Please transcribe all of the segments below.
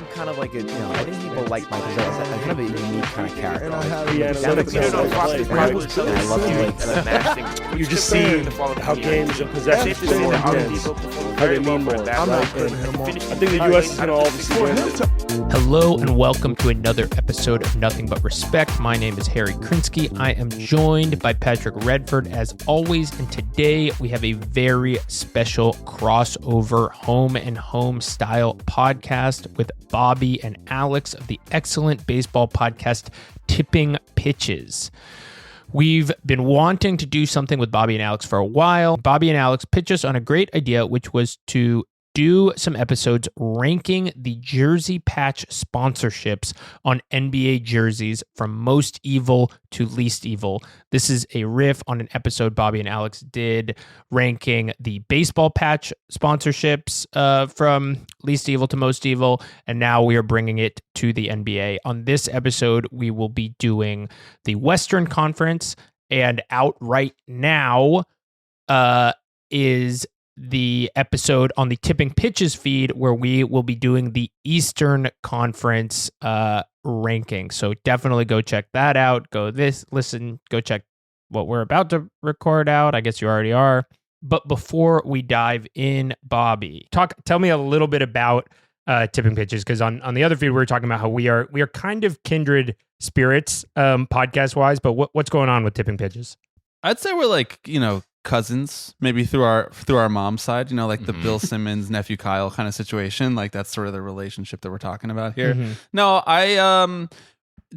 I'm kind of like I think people like Michael Jordan. I'm kind of a unique kind of character. And I have the analytics I love you just see how games and possessions fit into how they mean more. I'm not putting him on. I think the U.S. is going to obviously win. Hello and welcome to another episode of Nothing But Respect. My name is Harry Krinsky. I am joined by Patrick Redford as always, and today we have a very special crossover home and home style podcast with Bobby and Alex of the excellent baseball podcast Tipping Pitches. We've been wanting to do something with Bobby and Alex for a while. Bobby and Alex pitched us on a great idea, which was to do some episodes ranking the jersey patch sponsorships on NBA jerseys from most evil to least evil. This is a riff on an episode Bobby and Alex did ranking the baseball patch sponsorships from least evil to most evil, and now we are bringing it to the NBA. On this episode, we will be doing the Western Conference, and out right now is the episode on the Tipping Pitches feed where we will be doing the Eastern Conference ranking. So definitely go check that out. Go check what we're about to record out. I guess you already are. But before we dive in, Bobby, tell me a little bit about Tipping Pitches, because on the other feed we were talking about how we are kind of kindred spirits podcast wise. But what's going on with Tipping Pitches? I'd say we're like, cousins, maybe through our mom's side, like the Bill Simmons, nephew Kyle kind of situation. Like that's sort of the relationship that we're talking about here. Mm-hmm. No,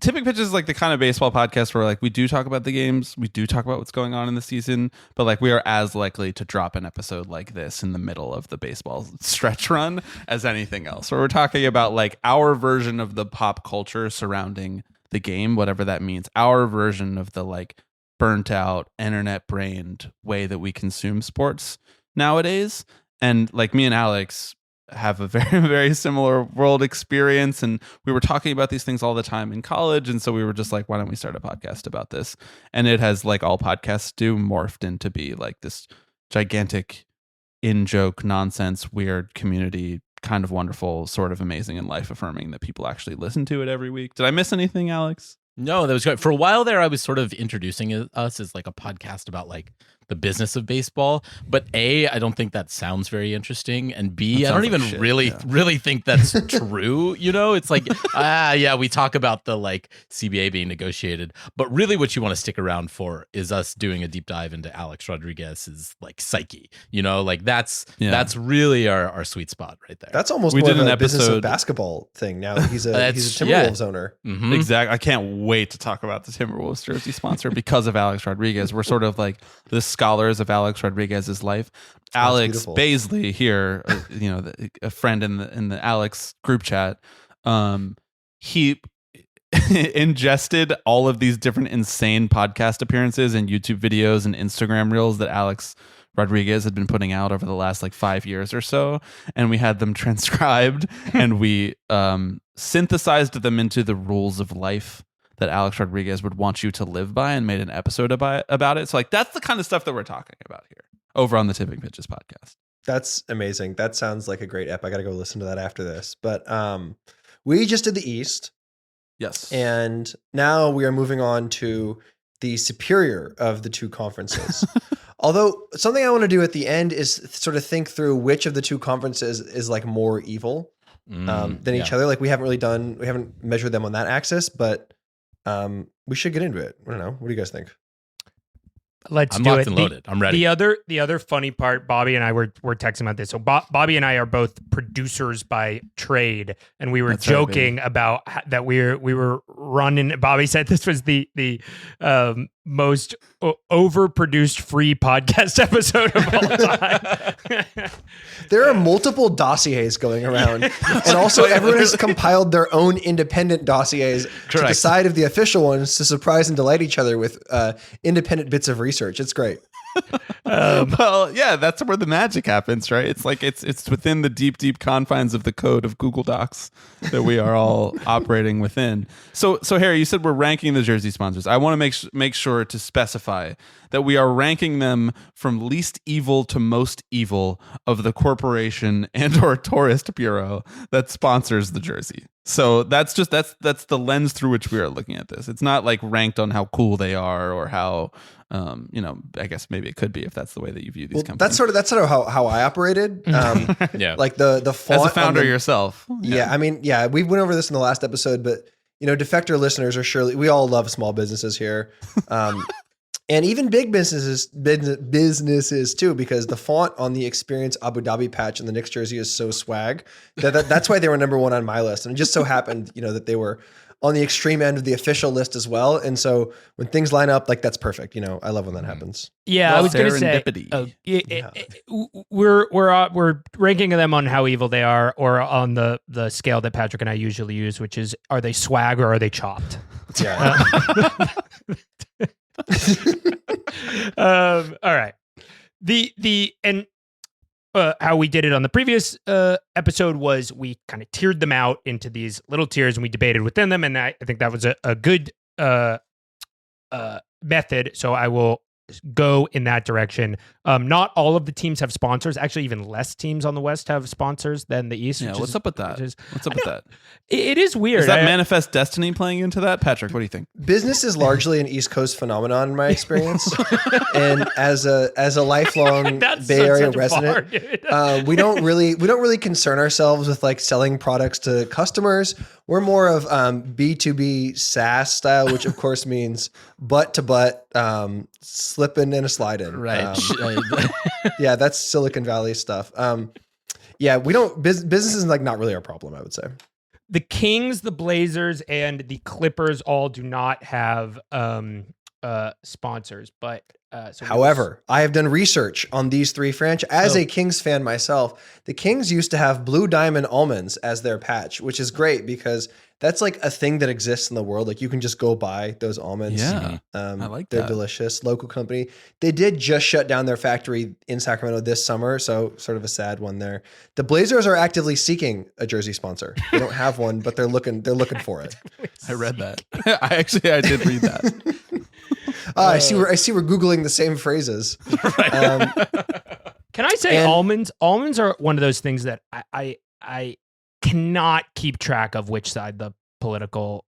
Tipping Pitches is like the kind of baseball podcast where like we do talk about the games, we do talk about what's going on in the season, but like we are as likely to drop an episode like this in the middle of the baseball stretch run as anything else, where we're talking about like our version of the pop culture surrounding the game, whatever that means, our version of the like burnt out, internet brained way that we consume sports nowadays. And like me and Alex have a very, very similar world experience. And we were talking about these things all the time in college. And so we were just like, why don't we start a podcast about this? And it has, like all podcasts do, morphed into be like this gigantic in-joke, nonsense, weird community, kind of wonderful, sort of amazing and life affirming that people actually listen to it every week. Did I miss anything, Alex? No, that was great. For a while there, I was sort of introducing us as like a podcast about like the business of baseball. But A, I don't think that sounds very interesting. And B, I don't even really think that's true. It's like, we talk about the like CBA being negotiated. But really what you want to stick around for is us doing a deep dive into Alex Rodriguez's like psyche. Like that's really our sweet spot right there. That's almost more of a business of basketball thing. Now he's a Timberwolves owner. Mm-hmm. Exactly. I can't wait to talk about the Timberwolves jersey sponsor because of Alex Rodriguez. We're sort of like the scholars of Alex Rodriguez's life. Alex Baisley here, a friend in the Alex group chat, he ingested all of these different insane podcast appearances and YouTube videos and Instagram reels that Alex Rodriguez had been putting out over the last like 5 years or so, and we had them transcribed and we synthesized them into the rules of life that Alex Rodriguez would want you to live by, and made an episode about it. So like that's the kind of stuff that we're talking about here over on the Tipping Pitches podcast. That's amazing. That sounds like a great ep. I got to go listen to that after this. But we just did the East. Yes. And now we are moving on to the superior of the two conferences. Although something I want to do at the end is sort of think through which of the two conferences is like more evil than each other. Like we haven't measured them on that axis, but we should get into it. I don't know. What do you guys think? Let's I'm do locked it. And loaded. I'm ready. The other funny part, Bobby and I were texting about this. So Bobby and I are both producers by trade, and we were joking about that we were running. Bobby said this was the most overproduced free podcast episode of all time. There are multiple dossiers going around, and also everyone has compiled their own independent dossiers to decide if the official ones to surprise and delight each other with independent bits of research. It's great. Well, yeah, that's where the magic happens, right? It's like it's within the deep confines of the code of Google Docs that we are all operating within. So Harry, you said we're ranking the jersey sponsors. I want to make sure to specify that we are ranking them from least evil to most evil of the corporation and or tourist bureau that sponsors the jersey. So that's the lens through which we are looking at this. It's not like ranked on how cool they are or how I guess maybe it could be if that's the way that you view these companies. That's sort of how I operated. Yeah. Like the font as a founder yourself. Yeah. I mean, yeah, we went over this in the last episode, but Defector listeners are surely, we all love small businesses here. And even big businesses too, because the font on the Experience Abu Dhabi patch in the Knicks jersey is so swag that's why they were number one on my list. And it just so happened, that they were on the extreme end of the official list as well. And so when things line up, like that's perfect. I love when that happens. Yeah, Well, I was going to say we're ranking them on how evil they are, or on the scale that Patrick and I usually use, which is, are they swag or are they chopped? Yeah. All right. How we did it on the previous episode was we kind of tiered them out into these little tiers and we debated within them, and I think that was a good method. So I will go in that direction. Not all of the teams have sponsors. Actually, even less teams on the West have sponsors than the East. Yeah, what's up with that? What's up with that? It is weird. Is that Manifest Destiny playing into that? Patrick, what do you think? Business is largely an East Coast phenomenon in my experience. And as a lifelong Bay Area resident, we don't really concern ourselves with like selling products to customers. We're more of B2B SaaS style, which of course means butt to butt, slipping and a sliding. Right. Yeah, that's Silicon Valley stuff. Yeah, we don't. Business is like not really our problem, I would say. The Kings, the Blazers, and the Clippers all do not have sponsors, but however, I have done research on these three franchises. As a Kings fan myself, the Kings used to have Blue Diamond almonds as their patch, which is great because that's like a thing that exists in the world. Like you can just go buy those almonds. Yeah, I like that. They're delicious. Local company. They did just shut down their factory in Sacramento this summer, so sort of a sad one there. The Blazers are actively seeking a jersey sponsor. They don't have one, but they're looking for it. I read that. I did read that. I see we're Googling the same phrases. Can I say almonds? Almonds are one of those things that I cannot keep track of which side the political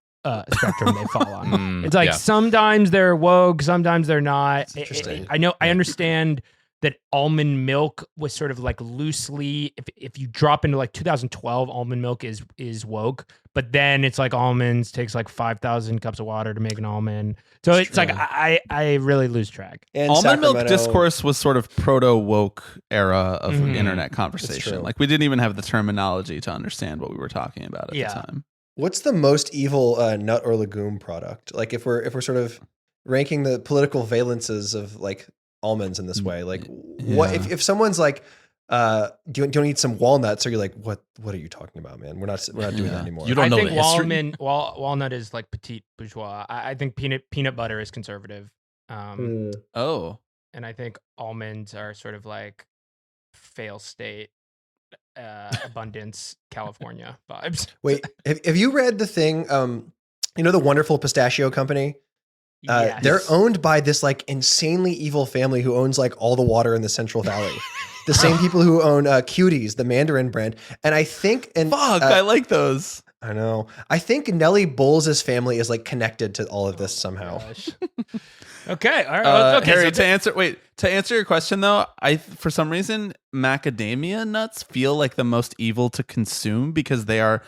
spectrum they fall on. It's like sometimes they're woke, sometimes they're not. I understand that almond milk was sort of like loosely, if you drop into like 2012, almond milk is woke, but then it's like almonds takes like 5,000 cups of water to make an almond. So it's like I really lose track. And almond milk discourse was sort of proto woke era of internet conversation. Like we didn't even have the terminology to understand what we were talking about at the time. What's the most evil nut or legume product? Like if we're sort of ranking the political valences of like almonds in this way, like what if someone's like, do you need some walnuts? Or you're like, what are you talking about, man? We're not doing that anymore. You don't know I think the history. Walnut is like petite bourgeois. I think peanut butter is conservative. And I think almonds are sort of like fail state, abundance, California vibes. Wait, have you read the thing? The Wonderful Pistachio Company? Yes. They're owned by this like insanely evil family who owns like all the water in the Central Valley. The same people who own Cuties, the Mandarin brand. And I think, I like those. I know. I think Nelly Bowles' family is like connected to all of this somehow. Okay. All right. Okay. Harry, to answer your question though, for some reason macadamia nuts feel like the most evil to consume because they are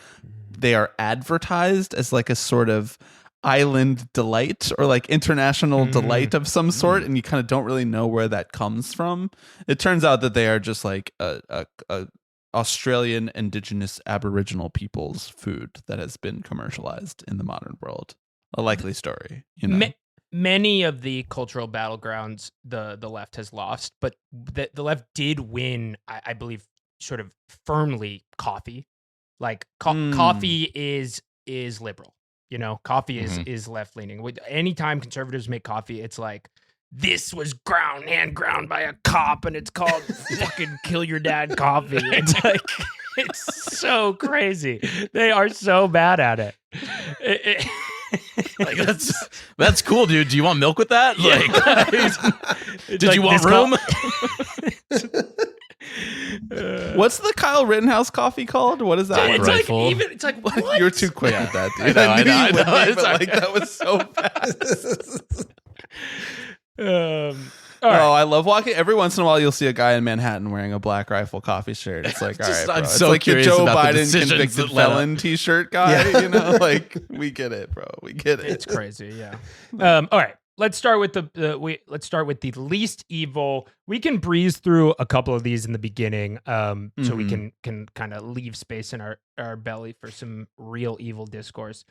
advertised as like a sort of island delight or like international delight of some sort, and you kind of don't really know where that comes from. It turns out that they are just like a Australian indigenous Aboriginal people's food that has been commercialized in the modern world. A likely story, Many of the cultural battlegrounds the left has lost, but the left did win, I believe, sort of firmly coffee. Like coffee is liberal. Coffee is left leaning. Anytime conservatives make coffee, it's like this was hand ground by a cop, and it's called fucking kill your dad coffee. It's like, it's so crazy. They are so bad at it. Like that's cool, dude. Do you want milk with that? Like, did like you want this room? What's the Kyle Rittenhouse coffee called? What is that? It's one? like Rifle. even it's like what? You're too quick with that, dude. I know. you would be, It's but, okay. like that was so fast. All right. Oh, I love walking. Every once in a while, you'll see a guy in Manhattan wearing a Black Rifle coffee shirt. It's like, all right, bro. I'm It's so like the curious Joe about the Biden decisions convicted that led up. felon T-shirt guy. You know, like we get it, bro. We get it. It's crazy, yeah. All right, let's start with let's start with the least evil. We can breeze through a couple of these in the beginning, so we can kind of leave space in our belly for some real evil discourse.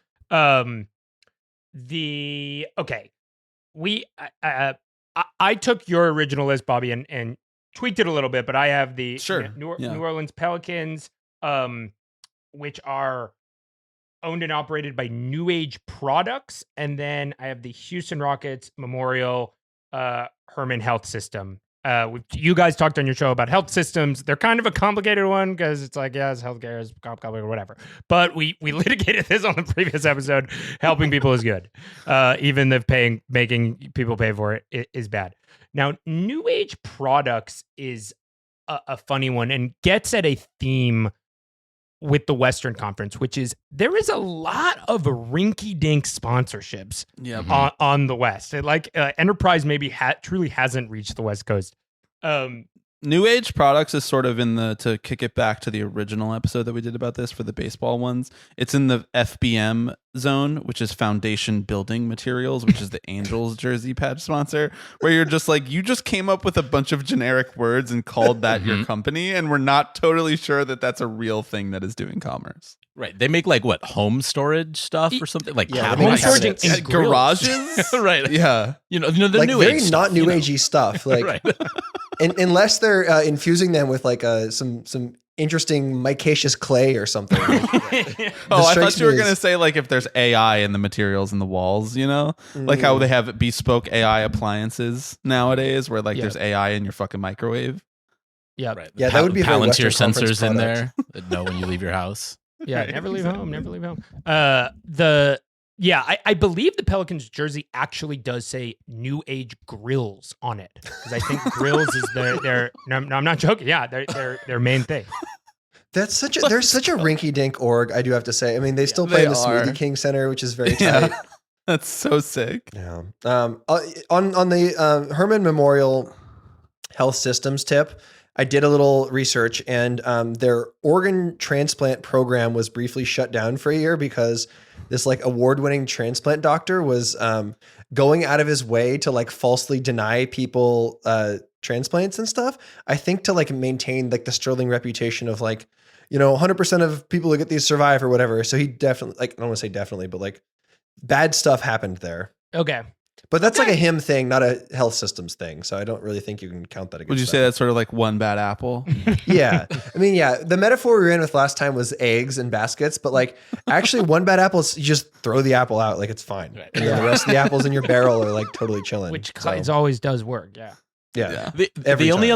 I took your original list, Bobby, and tweaked it a little bit, but I have the New Orleans Pelicans, which are owned and operated by New Age Products, and then I have the Houston Rockets Memorial Herman Health System. You guys talked on your show about health systems. They're kind of a complicated one because it's like, yeah, it's healthcare is complicated or whatever. But we litigated this on the previous episode. Helping people is good, even if making people pay for it is bad. Now, New Age Products is a funny one and gets at a theme with the Western Conference, which is there is a lot of rinky-dink sponsorships on the West. Enterprise maybe truly hasn't reached the West Coast. New Age Products is sort of to kick it back to the original episode that we did about this for the baseball ones. It's in the FBM zone, which is Foundation Building Materials, which is the Angels jersey patch sponsor, where you're just like, you just came up with a bunch of generic words and called that your company, and we're not totally sure that that's a real thing that is doing commerce. Right. They make like what, home storage stuff or something? Like home storage and garages? Right. Yeah. You know the like new very age not stuff, new you know? agey stuff. Like Right. unless they're infusing them with like some interesting micaceous clay or something. I thought you were going to say like if there's AI in the materials in the walls, you know? Like how they have bespoke AI appliances nowadays where like there's AI in your fucking microwave. Yeah. Right. Yeah, that would be a very Palantir Western Conference sensors in product. there that know when you leave your house. Yeah, never leave home. Never leave home. I believe the Pelicans jersey actually does say New Age Grills on it because I think grills is their. No, I'm not joking. Yeah, their main thing. They're such a rinky dink org. I do have to say. I mean, they still play in the Smoothie King Center, which is very tight. That's so sick. Yeah. On the Herman Memorial Health Systems tip, I did a little research, and their organ transplant program was briefly shut down for a year because this like award-winning transplant doctor was going out of his way to like falsely deny people transplants and stuff. I think to like maintain like the sterling reputation of like, 100% of people who get these survive or whatever. So he definitely, like, I don't want to say definitely, but like bad stuff happened there. Okay. But that's like a him thing, not a health systems thing. So I don't really think you can count that against Would you say that's sort of like one bad apple? Yeah. I mean, yeah, the metaphor we were in with last time was eggs and baskets, but like actually one bad apple is you just throw the apple out like it's fine. Right. And then the rest of the apples in your barrel are like totally chilling. Which it always does work. Yeah. Yeah. The only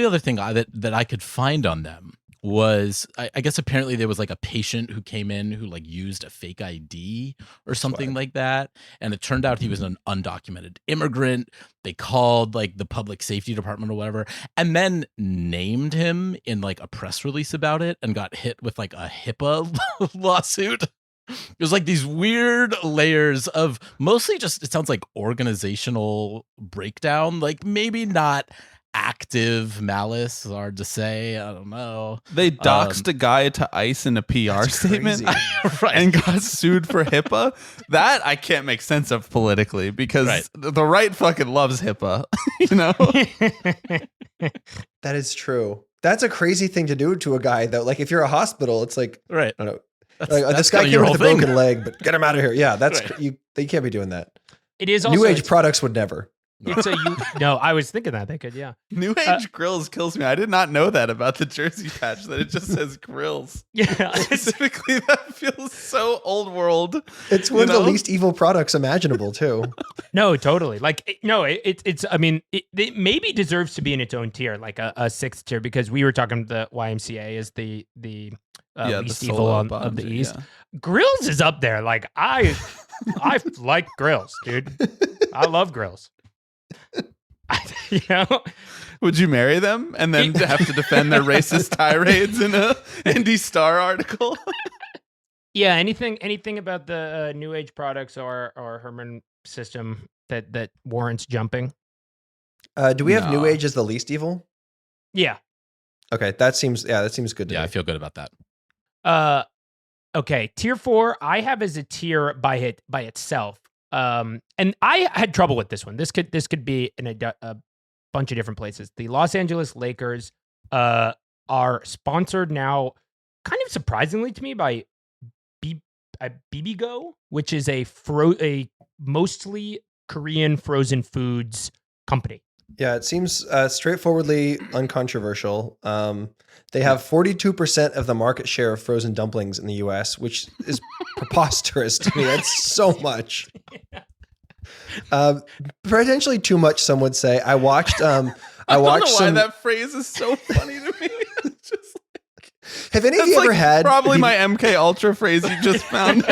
other thing that I could find on them was I guess apparently there was like a patient who came in who like used a fake ID or something like that, and it turned out he was an undocumented immigrant. They called like the public safety department or whatever, and then named him in like a press release about it, and got hit with like a HIPAA lawsuit. It was like these weird layers of mostly just, it sounds like organizational breakdown, like maybe not active malice, hard to say. I don't know. They doxed a guy to ICE in a PR statement and got sued for HIPAA. That I can't make sense of politically because the right fucking loves HIPAA, That is true. That's a crazy thing to do to a guy though. Like if you're a hospital, it's like, right. I don't know. This guy came with a broken leg, but get him out of here. Yeah, that's you can't be doing that. It is also New Age Products would never. No, I was thinking that they could, yeah. New Age Grills kills me. I did not know that about the jersey patch, that it just says grills. Yeah. Specifically, that feels so old world. It's one of the least evil products imaginable, too. No, totally. It's. I mean, it maybe deserves to be in its own tier, like a sixth tier, because we were talking the YMCA is the least evil of the East. Yeah. Grills is up there. Like I like grills, dude. I love grills. Would you marry them and then have to defend their racist tirades in a Indie Star article? Yeah, anything about the New Age products or Herman system that warrants jumping? Do we have New Age as the least evil? Yeah. Okay, that seems good to me. I feel good about that. Okay, tier 4 I have as a tier by itself. And I had trouble with this one. This could be in a bunch of different places. The Los Angeles Lakers are sponsored now, kind of surprisingly to me, by Bibigo, which is a mostly Korean frozen foods company. Yeah, it seems straightforwardly uncontroversial. They have 42% of the market share of frozen dumplings in the U.S., which is preposterous to me. That's so much. Potentially too much, some would say. I watched. I don't know why that phrase is so funny to me. It's just have any of you ever had probably my MK Ultra phrase you just found?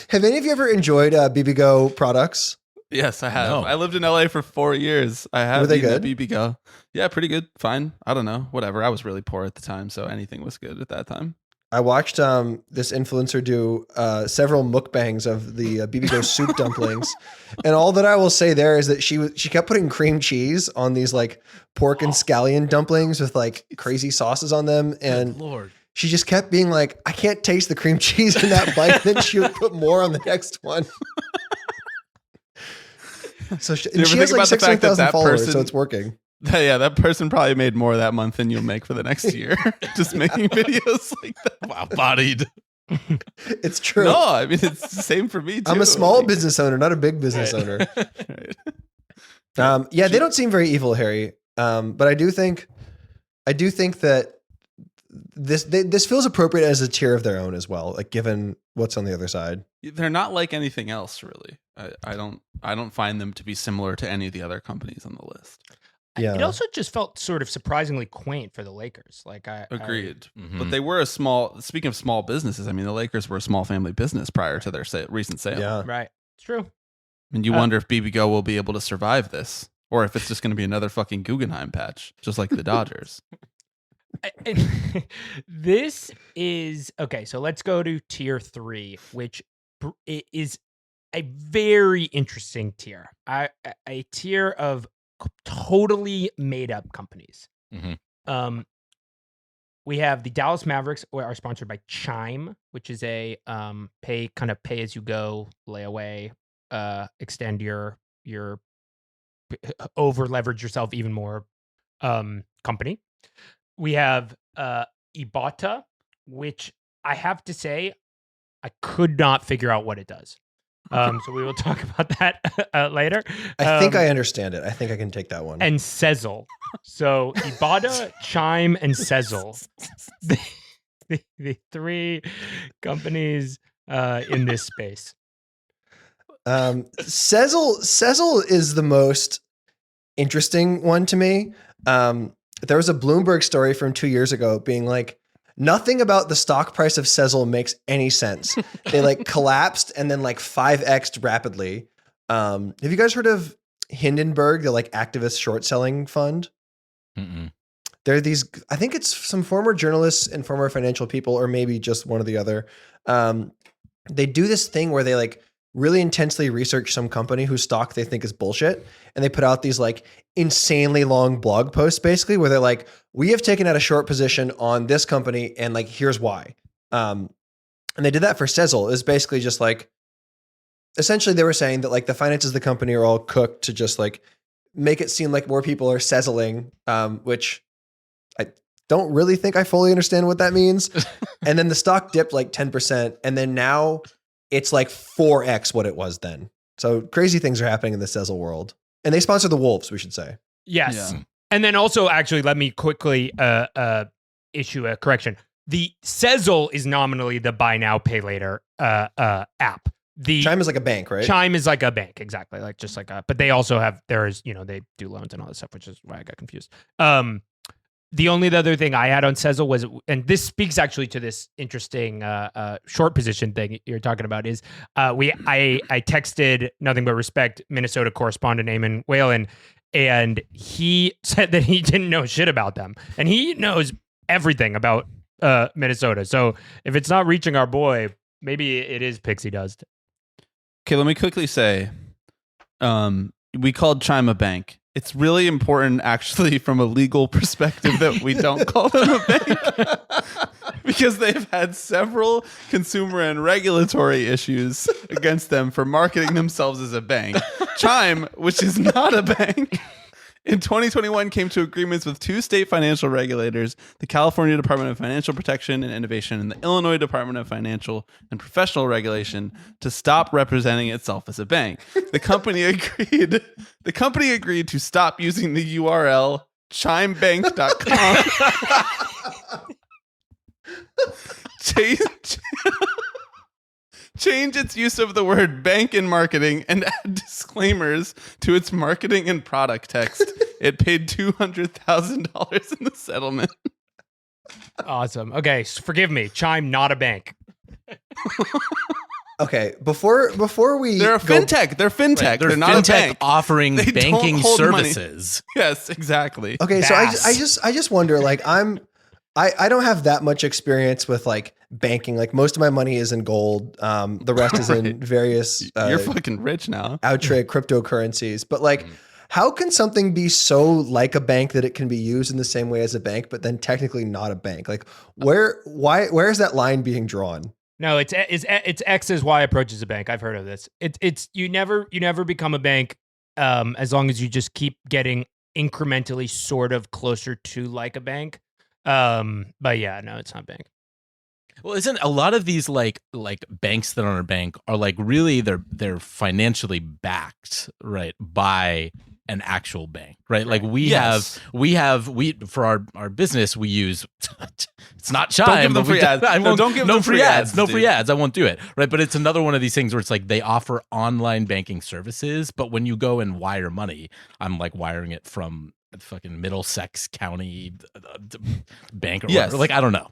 Have any of you ever enjoyed Bibigo products? Yes, I have. No. I lived in LA for 4 years. I have. Were they good? Bibigo. Yeah, pretty good. Fine. I don't know. Whatever. I was really poor at the time, so anything was good at that time. I watched this influencer do several mukbangs of the Bibigo soup dumplings, and all that I will say there is that she kept putting cream cheese on these like pork and scallion dumplings with like crazy sauces on them, and Good Lord. she just kept being like, I can't taste the cream cheese in that bite. Then she would put more on the next one. So she has like 600,000 followers, so it's working. Yeah, that person probably made more that month than you'll make for the next year. Just making videos like that. Wow, bodied. It's true. No, I mean, it's the same for me, too. I'm a small business owner, not a big business owner. Right. Yeah, they don't seem very evil, Harry. But I do think that this feels appropriate as a tier of their own as well, like given what's on the other side. They're not like anything else, really. I don't find them to be similar to any of the other companies on the list. Yeah. It also just felt sort of surprisingly quaint for the Lakers. Like Agreed. Mhm. But they were speaking of small businesses, I mean, the Lakers were a small family business prior to their recent sale. Yeah. Right. It's true. And you wonder if Bibigo will be able to survive this, or if it's just going to be another fucking Guggenheim patch, just like the Dodgers. This is okay. So let's go to tier 3, which is a very interesting tier. A tier of totally made up companies. Mhm. We have the Dallas Mavericks, who are sponsored by Chime, which is a pay as you go layaway, extend your over leverage yourself even more company. We have Ibotta, which I have to say I could not figure out what it does. So we will talk about that later. I think I understand it. I think I can take that one. And Sezzle. So Ibotta, Chime, and Sezzle. The three companies in this space. Sezzle is the most interesting one to me. There was a Bloomberg story from 2 years ago being like, nothing about the stock price of Sezzle makes any sense. They like collapsed and then like 5x'd rapidly. Have you guys heard of Hindenburg, the like activist short selling fund? Mm-mm. There are these, I think it's some former journalists and former financial people, or maybe just one or the other. They do this thing where they like really intensely research some company whose stock they think is bullshit. And they put out these like insanely long blog posts basically where they're like, we have taken out a short position on this company and like, here's why. And they did that for Sezzle. It was basically just like, essentially they were saying that like the finances of the company are all cooked to just like make it seem like more people are sezzling, which I don't really think I fully understand what that means. And then the stock dipped like 10%. And then now it's like 4x what it was then. So crazy things are happening in the Sezzle world. And they sponsor the Wolves, we should say. Yes. Yeah. And then also, actually, let me quickly issue a correction. The Sezzle is nominally the buy now, pay later app. The Chime is like a bank, right? Chime is like a bank, exactly. Like just like but they also have, they do loans and all this stuff, which is why I got confused. The only other thing I had on Sezzle was, and this speaks actually to this interesting short position thing you're talking about, is I texted Nothing But Respect Minnesota correspondent Eamon Whalen, and he said that he didn't know shit about them, and he knows everything about Minnesota. So if it's not reaching our boy, maybe it is pixie dust. Okay, let me quickly say, we called Chime a bank. It's really important, actually, from a legal perspective, that we don't call them a bank, because they've had several consumer and regulatory issues against them for marketing themselves as a bank. Chime, which is not a bank, in 2021 came to agreements with 2 state financial regulators, the California Department of Financial Protection and Innovation and the Illinois Department of Financial and Professional Regulation, to stop representing itself as a bank. The company agreed to stop using the URL chimebank.com. Change its use of the word bank in marketing and add disclaimers to its marketing and product text. It paid $200,000 in the settlement. Awesome. Okay, forgive me. Chime, not a bank. Okay, before we They're a fintech. They're fintech. Right, They're not fintech a bank. offering They don't banking hold money. services. Yes, exactly. Okay, so I just wonder, like, I don't have that much experience with like banking. Like most of my money is in gold. The rest is in various You're fucking rich now. outright cryptocurrencies. But like, how can something be so like a bank that it can be used in the same way as a bank, but then technically not a bank? Like where is that line being drawn? No, it's X is Y approaches a bank. I've heard of this. It's you never become a bank as long as you just keep getting incrementally sort of closer to like a bank. But yeah, no, it's not a bank. Well, isn't a lot of these like banks that aren't a bank are like really they're financially backed, right, by an actual bank, right? Like we have for our business we use it's not Chime. Don't give them but we free ads. I won't, don't give no them free ads. No dude. free ads. I won't do it, right? But it's another one of these things where it's like they offer online banking services, but when you go and wire money, I'm like wiring it from fucking Middlesex County bank or whatever. Like I don't know.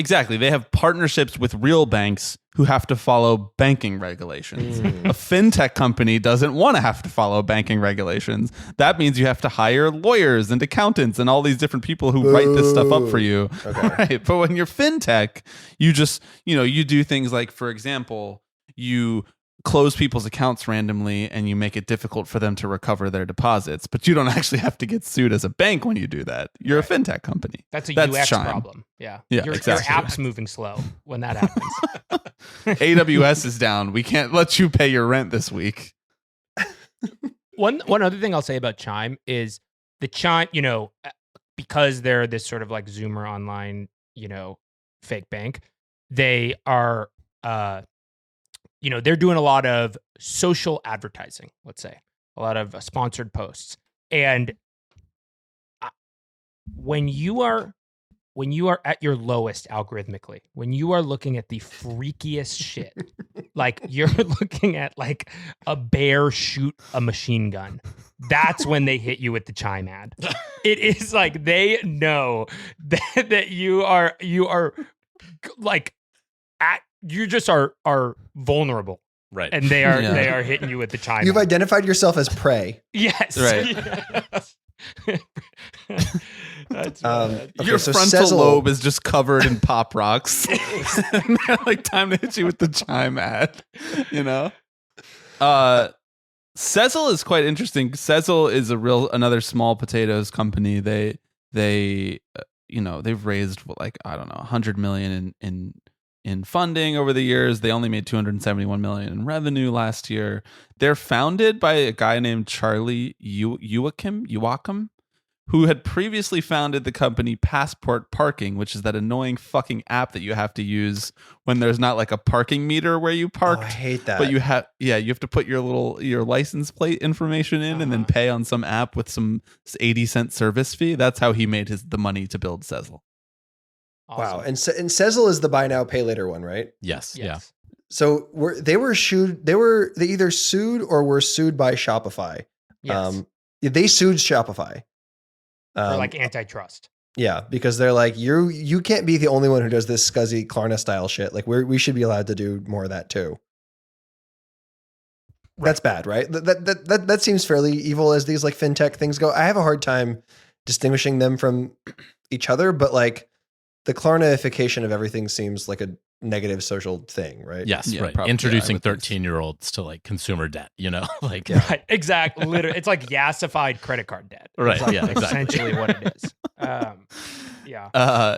Exactly. They have partnerships with real banks who have to follow banking regulations. A fintech company doesn't want to have to follow banking regulations. That means you have to hire lawyers and accountants and all these different people who write this stuff up for you. Okay. Right. But when you're fintech, you just, you do things like, for example, you close people's accounts randomly and you make it difficult for them to recover their deposits, but you don't actually have to get sued as a bank when you do that. You're a fintech company. That's UX Chime. problem. Yeah. Yeah, exactly. Your app's moving slow when that happens. AWS is down. We can't let you pay your rent this week. One other thing I'll say about Chime is the Chime, because they're this sort of like Zoomer online, fake bank, they are they're doing a lot of social advertising, let's say, a lot of sponsored posts. And when you are at your lowest algorithmically, when you are looking at the freakiest shit, like you're looking at like a bear shoot a machine gun, that's when they hit you with the Chime ad. It is like they know that you are like you just are vulnerable, Right? And they are hitting you with the Chime. You've ad. identified yourself as prey. Yes, Right. Yes. That's Okay, Your so frontal Sezzle- lobe is just covered in pop rocks. And they're like, time to hit you with the Chime ad, Sezzle is quite interesting. Sezzle is another small potatoes company. They've raised $100 million in funding over the years. They only made $271 million in revenue last year. They're founded by a guy named Charlie Youakim, who had previously founded the company Passport Parking, which is that annoying fucking app that you have to use when there's not like a parking meter where you parked. Oh, I hate that. But you have to put your license plate information in and then pay on some app with some 80-cent service fee. That's how he made the money to build Sezzle. Awesome. Wow. And Sezzle is the buy now, pay later one, right? Yes. Yeah. So they either sued or were sued by Shopify. Yes. They sued Shopify. For like antitrust. Yeah, because they're like, you can't be the only one who does this scuzzy Klarna style shit. Like we should be allowed to do more of that too. Right. That's bad, right? That seems fairly evil as these like fintech things go. I have a hard time distinguishing them from each other, but like the Klarnaification of everything seems like a negative social thing, right? Yes, yeah, right. probably, Introducing 13-year-olds to like consumer debt, like right, exactly. Literally, it's like yassified credit card debt. Right. Like yeah. Exactly. Essentially, what it is.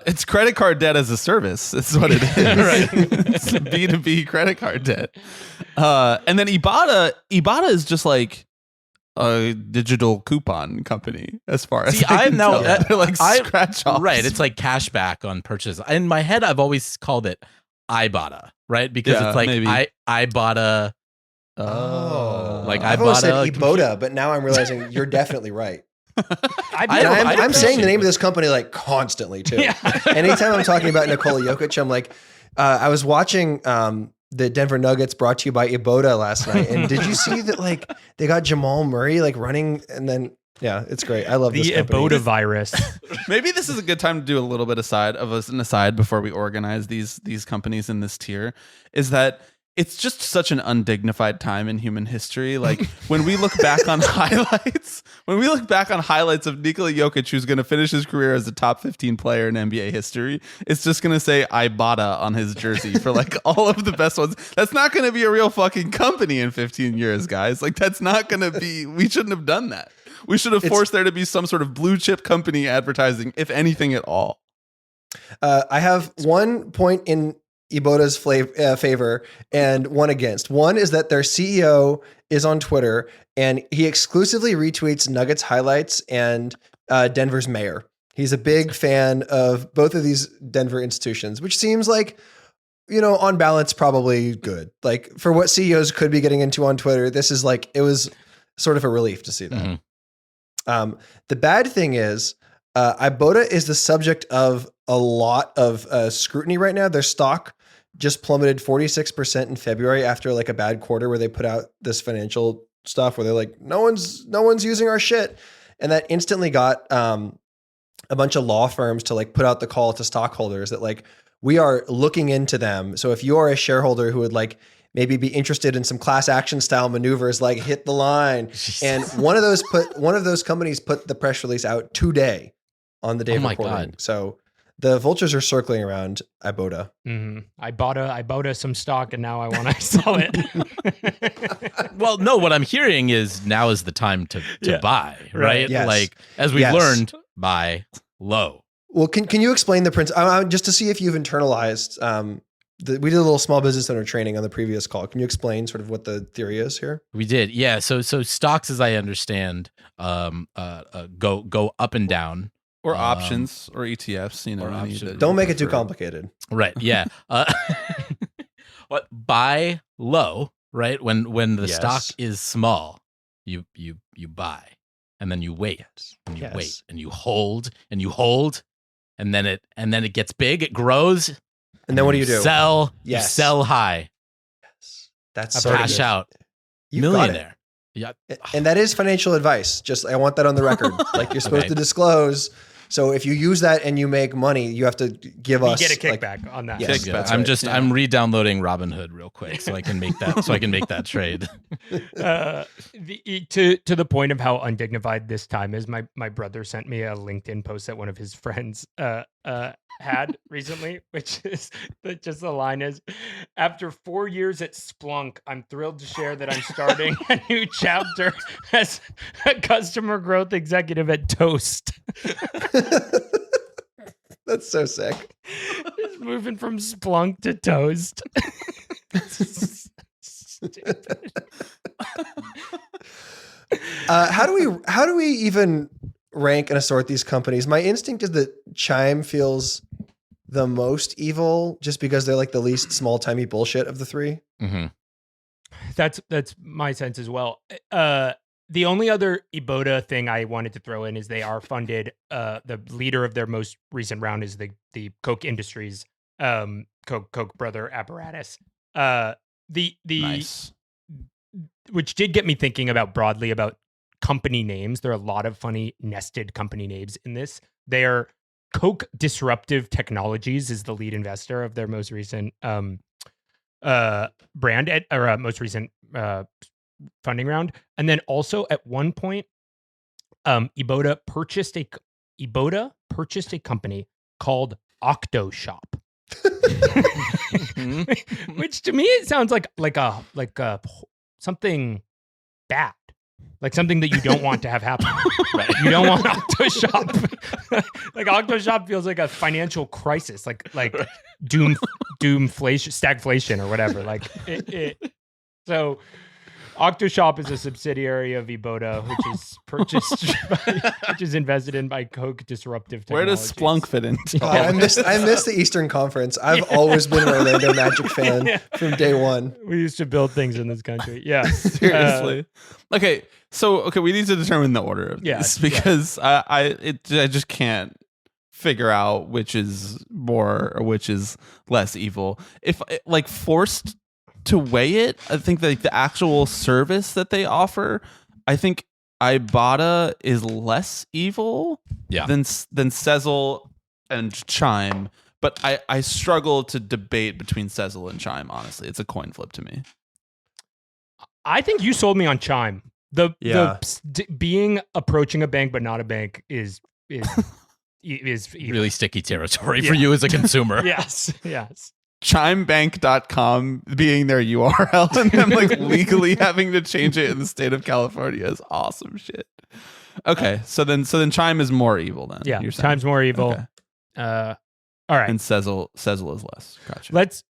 It's credit card debt as a service. It's what it is. Right. It's B2B credit card debt. And then Ibotta is just like a digital coupon company, as far as I can tell. They're like scratch offs. Right. It's like cashback on purchase. In my head, I've always called it Ibotta, right? Because it's like maybe. I bought a. Like I've always said Ibotta, but now I'm realizing you're definitely right. I'm saying the name of this company like constantly too. Yeah. Anytime I'm talking about Nikola Jokic, I'm like, I was watching the Denver Nuggets brought to you by Ibotta last night, and did you see that like they got Jamal Murray like running, and then it's great. I love the this company. Ibotta virus. Maybe this is a good time to do a little bit an aside before we organize these companies in this tier. Is that it's just such an undignified time in human history. Like when we look back on highlights of Nikola Jokic, who's going to finish his career as a top 15 player in NBA history, it's just going to say Ibotta on his jersey for like all of the best ones. That's not going to be a real fucking company in 15 years, guys. Like that's not going to be, we shouldn't have done that. We should have forced there to be some sort of blue chip company advertising, if anything at all. I have 1 point in Ibotta's favor and one against. One is that their CEO is on Twitter and he exclusively retweets Nuggets highlights and Denver's mayor. He's a big fan of both of these Denver institutions, which seems like, on balance, probably good. Like for what CEOs could be getting into on Twitter, this is like, it was sort of a relief to see that. Mm-hmm. The bad thing is, Ibotta is the subject of a lot of scrutiny right now. Their stock just plummeted 46% in February after like a bad quarter where they put out this financial stuff where they're like, no one's using our shit. And that instantly got a bunch of law firms to like put out the call to stockholders that like, we are looking into them. So if you are a shareholder who would like maybe be interested in some class action style maneuvers, like hit the line. And one of those companies put the press release out today on the day of recording. God. So the vultures are circling around Ibotta. Mm-hmm. I bought some stock and now I want to sell it. Well, no, what I'm hearing is now is the time to buy, right? Yes. Like as we've learned, buy low. Well, can you explain the principle just to see if you've internalized? We did a little small business owner training on the previous call. Can you explain sort of what the theory is here? We did, yeah. So stocks, as I understand, go up and down. Or options or ETFs, or options. Don't make it too complicated. Right. Yeah. What buy low, right? When the stock is small, you buy, and then you wait, and you wait, and you hold, and you hold, and then it gets big, it grows, and then what do you do? Sell. Yes. You sell high. Yes. That's so cash good. Out. You millionaire. Yeah. And that is financial advice. Just I want that on the record. Like you're supposed to disclose. So if you use that and you make money, you have to give us. You get a kickback on that. Yes, I'm re-downloading Robinhood real quick so I can make that trade. To the point of how undignified this time is, my brother sent me a LinkedIn post that one of his friends had recently, which is just the line is, after 4 years at Splunk, I'm thrilled to share that I'm starting a new chapter as a customer growth executive at Toast. That's so sick. Just moving from Splunk to Toast. How do we even rank and assort these companies, my instinct is that Chime feels the most evil just because they're like the least small timey bullshit of the three. Mm-hmm. That's my sense as well. The only other Iboda thing I wanted to throw in is they are funded. The leader of their most recent round is the Koch Industries, Koch brother apparatus. Nice. Which did get me thinking about broadly about company names. There are a lot of funny nested company names in this. They are Koch Disruptive Technologies is the lead investor of their most recent most recent funding round. And then also at one point, Iboda purchased a company called OctoShop. Which to me it sounds like a something bad, like something that you don't want to have happen. Right? You don't want OctoShop. Like OctoShop feels like a financial crisis, like stagflation or whatever. Like so. OctoShop is a subsidiary of Iboda, which is which is invested in by Koch Disruptive Technologies. Where does Splunk fit in? I miss the Eastern Conference. I've always been an Orlando Magic fan from day one. We used to build things in this country. Yeah. Seriously. Okay. So, we need to determine the order of this because I just can't figure out which is more or which is less evil. If like forced to weigh it, I think that the actual service that they offer, I think Ibotta is less evil than Sezzle and Chime. But I struggle to debate between Sezzle and Chime, honestly. It's a coin flip to me. I think you sold me on Chime. The being approaching a bank but not a bank is really sticky territory for you as a consumer. Yes. Chimebank.com being their URL and them like legally having to change it in the state of California is awesome shit. Okay, so then Chime is more evil then. Yeah, Chime's more evil. Okay. All right. And Sezzle is less. Gotcha. Let's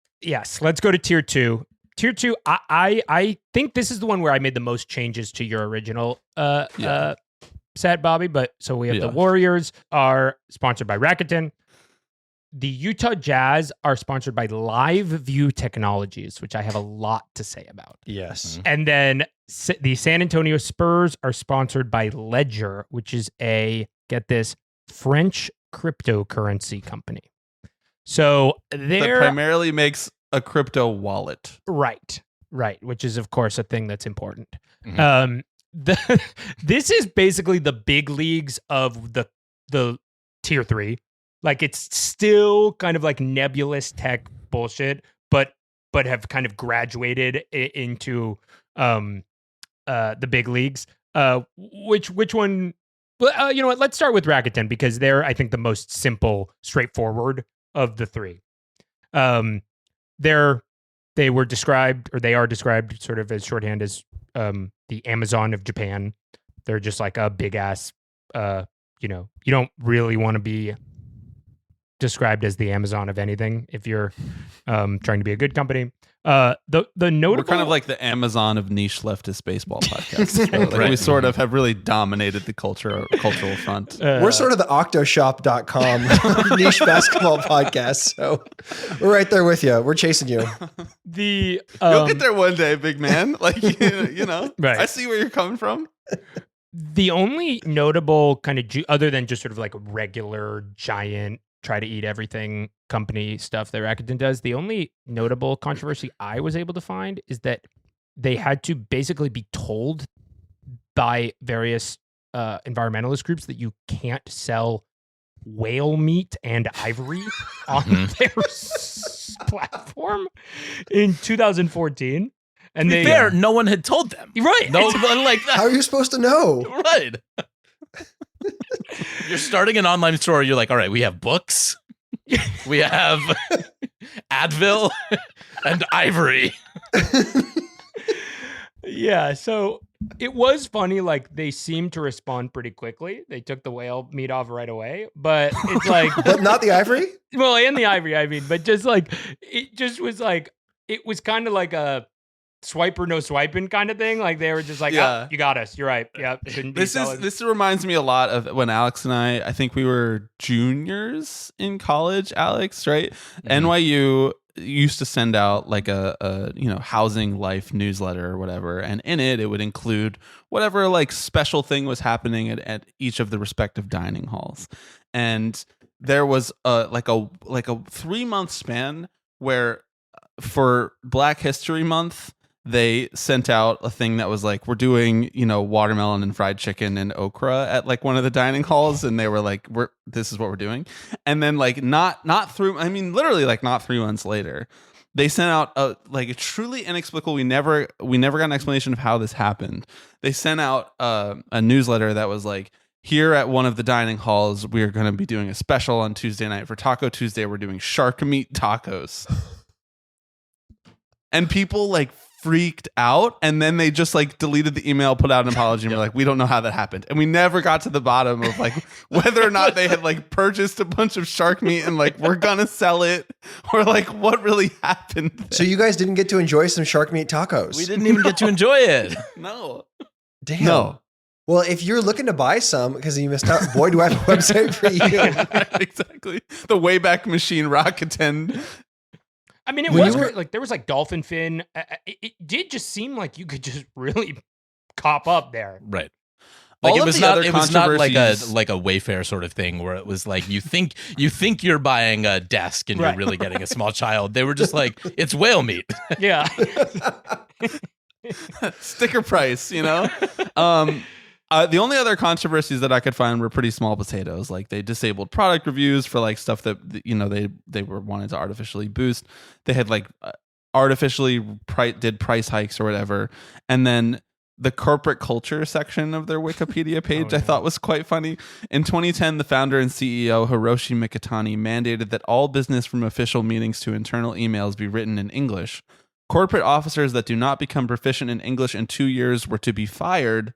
go to tier 2. Tier 2, I think this is the one where I made the most changes to your original set, Bobby. But so we have the Warriors are sponsored by Rakuten. The Utah Jazz are sponsored by LiveView Technologies, which I have a lot to say about. Yes. And then the San Antonio Spurs are sponsored by Ledger, which is get this, French cryptocurrency company. So that primarily makes a crypto wallet. Right, which is, of course, a thing that's important. Mm-hmm. This is basically the big leagues of the tier 3. Like it's still kind of like nebulous tech bullshit, but have kind of graduated into the big leagues. Which one? Well, you know what? Let's start with Rakuten because they're, I think, the most simple, straightforward of the three. They are described sort of as shorthand as the Amazon of Japan. They're just like a big ass. You don't really want to be described as the Amazon of anything if you're trying to be a good company. The notable, we're kind of like the Amazon of niche leftist baseball podcasts. Right? We sort of have really dominated the cultural front. We're sort of the octoshop.com niche basketball podcast. So we're right there with you. We're chasing you. You'll get there one day, big man. Like, you know, right. I see where you're coming from. The only notable kind of other than just sort of like a regular giant try to eat everything company stuff that Rakuten does, the only notable controversy I was able to find is that they had to basically be told by various environmentalist groups that you can't sell whale meat and ivory on their platform in 2014. And no one had told them. Right. No one like that. How are you supposed to know? Right. You're starting an online store. You're like, all right, we have books. We have Advil and ivory. Yeah. So it was funny. Like they seemed to respond pretty quickly. They took the whale meat off right away, but it's like, but not the ivory. Well, and the ivory, I mean, but just like, it just was like, it was kind of like swipe or no swiping kind of thing. Like they were just like, Yeah. oh, you got us. You're right. Yeah. Shouldn't be selling. This reminds me a lot of when Alex and I think we were juniors in college, Alex, right? NYU used to send out like a housing life newsletter or whatever, and in it would include whatever like special thing was happening at each of the respective dining halls. And there was a 3-month span where for Black History Month they sent out a thing that was like, we're doing, watermelon and fried chicken and okra at like one of the dining halls. And they were like, this is what we're doing. And then like literally like not 3 months later, they sent out a truly inexplicable. We never got an explanation of how this happened. They sent out a newsletter that was like, here at one of the dining halls, we're going to be doing a special on Tuesday night for Taco Tuesday. We're doing shark meat tacos. And people like freaked out, and then they just like deleted the email, put out an apology, and were like, we don't know how that happened. And we never got to the bottom of like whether or not they had like purchased a bunch of shark meat and like we're gonna sell it, or like what really happened there. So you guys didn't get to enjoy some shark meat tacos. We didn't even get to enjoy it. No. Damn. No. Well, if you're looking to buy some because you missed out, boy, do I have a website for you. Exactly. The Wayback Machine Rakuten. I mean, it was great. Like there was like dolphin fin. It did just seem like you could just really cop up there. Right. Like All it of was the not other it was not like a controversies- Wayfair sort of thing where it was like you think you're buying a desk and Right. you're really getting a small child. They were just like, it's whale meat. Yeah. Sticker price, the only other controversies that I could find were pretty small potatoes. Like they disabled product reviews for like stuff that they were wanting to artificially boost. They had like artificially did price hikes or whatever, and then the corporate culture section of their Wikipedia page I thought was quite funny. In 2010, the founder and CEO Hiroshi Mikitani mandated that all business from official meetings to internal emails be written in English. Corporate officers that do not become proficient in English in 2 years were to be fired.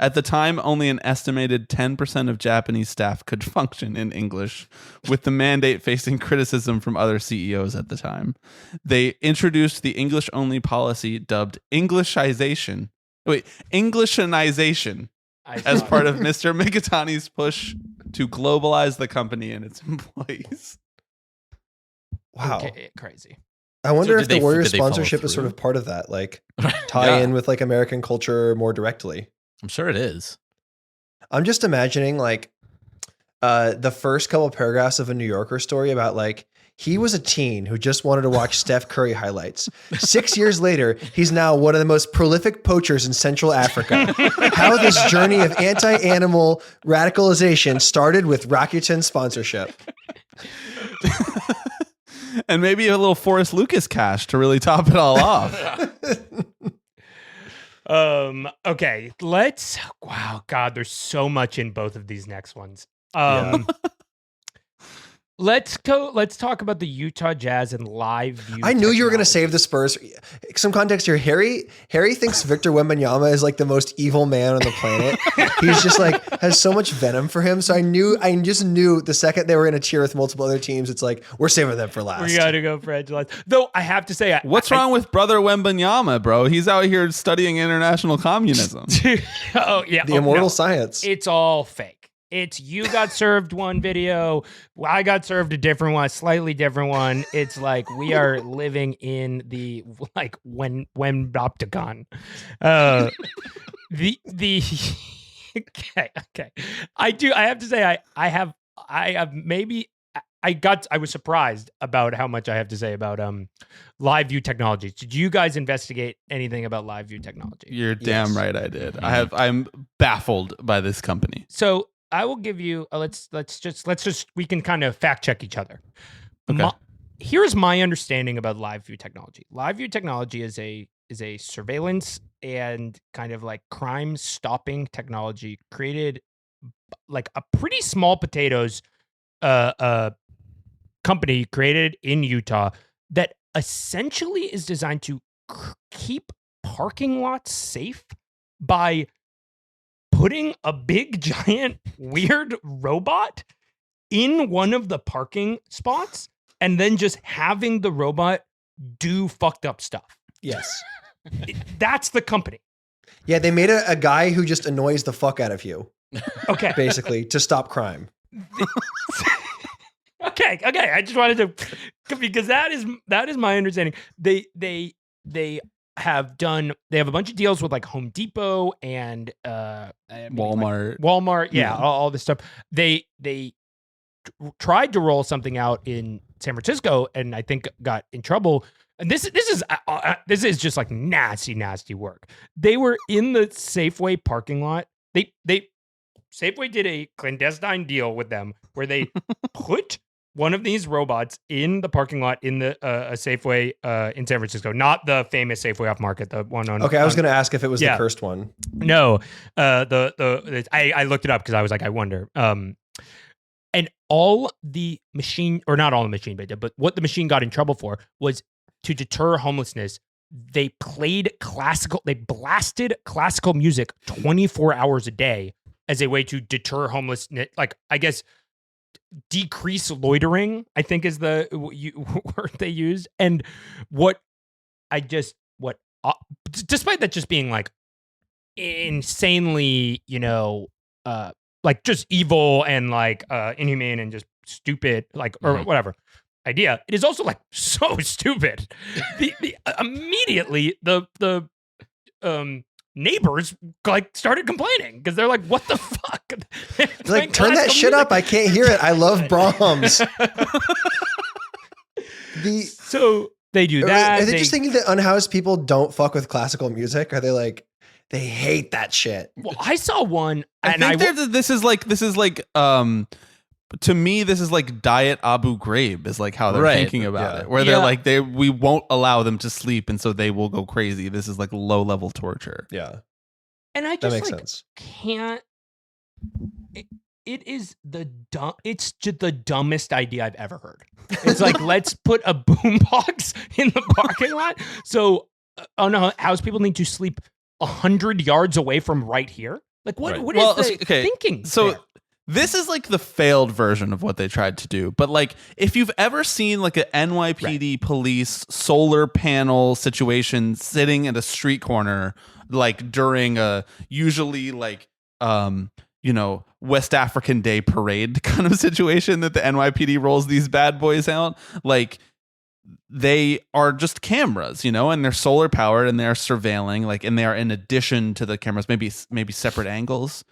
At the time, only an estimated 10% of Japanese staff could function in English, with the mandate facing criticism from other CEOs at the time. They introduced the English-only policy dubbed Englishanization as part of Mr. Mikitani's push to globalize the company and its employees. Wow. Okay, crazy. I wonder if the Warriors did they follow sponsorship is sort through? of part of that, like tie in with like American culture more directly. I'm sure it is. I'm just imagining like the first couple paragraphs of a New Yorker story about like he was a teen who just wanted to watch Steph Curry highlights. 6 years later, he's now one of the most prolific poachers in Central Africa. How this journey of anti-animal radicalization started with Rakuten sponsorship. And maybe a little Forrest Lucas cash to really top it all off. Okay, wow, God, there's so much in both of these next ones. Let's talk about the Utah Jazz and live view. I knew you were going to save the Spurs. Some context here. Harry thinks Victor Wembanyama is like the most evil man on the planet. He's just like has so much venom for him. So I just knew the second they were in a tier with multiple other teams, it's like we're saving them for last. We got to go for edge lines. Though I have to say, What's wrong with brother Wembanyama, bro? He's out here studying international communism. Oh yeah, The immortal science. It's all fake. It's you got served one video, I got served a different one, slightly different one. It's like we are living in the like when Opticon. The okay. I have to say I have maybe I was surprised about how much I have to say about live view technology. Did you guys investigate anything about live view technology? You're damn right I did. I'm baffled by this company. So I will give you let's just we can kind of fact check each other. Okay. Here's my understanding about live view technology. Live view technology is a surveillance and kind of like crime stopping technology created like a pretty small potatoes company created in Utah that essentially is designed to keep parking lots safe by putting a big, giant, weird robot in one of the parking spots and then just having the robot do fucked up stuff. Yes. That's the company. Yeah, they made a guy who just annoys the fuck out of you, Okay. basically, to stop crime. Okay. I just wanted to, because that is my understanding. They have a bunch of deals with like Home Depot and Walmart. Yeah, all this stuff. They tried to roll something out in San Francisco, and I think got in trouble. And this is just like nasty work. They were in the Safeway parking lot. Safeway did a clandestine deal with them where they put one of these robots in the parking lot in the a Safeway in San Francisco, not the famous Safeway off Market, the one on. Okay, I was going to ask if it was the cursed one. No, I looked it up because I was like, I wonder. And all the machine, or not all the machine, but what the machine got in trouble for was to deter homelessness. They blasted classical music 24 hours a day as a way to deter homelessness. Like, I guess, decrease loitering, I think is the word they used. And despite that just being like insanely, like just evil and like inhumane and just stupid, like, or whatever idea, it is also like so stupid. Immediately the neighbors like started complaining because they're like, what the fuck? Like, turn that shit up. I can't hear it. I love Brahms. So they do that. Are they just thinking that unhoused people don't fuck with classical music? Are they like, they hate that shit? Well, I saw one. I think this is like to me, this is like Diet Abu Ghraib is like how they're thinking about it, where they're like, we won't allow them to sleep, and so they will go crazy. This is like low level torture. Yeah, and I just that makes like sense. Can't. It is it's just the dumbest idea I've ever heard. It's like, let's put a boombox in the parking lot, so unhoused people need to sleep 100 yards away from right here. Like, what is the thinking? So. There? This is like the failed version of what they tried to do. But like, if you've ever seen like an NYPD police solar panel situation sitting at a street corner, like during a usually like, West African Day parade kind of situation that the NYPD rolls these bad boys out, like they are just cameras, and they're solar powered and they're surveilling, like, and they are in addition to the cameras, maybe separate angles.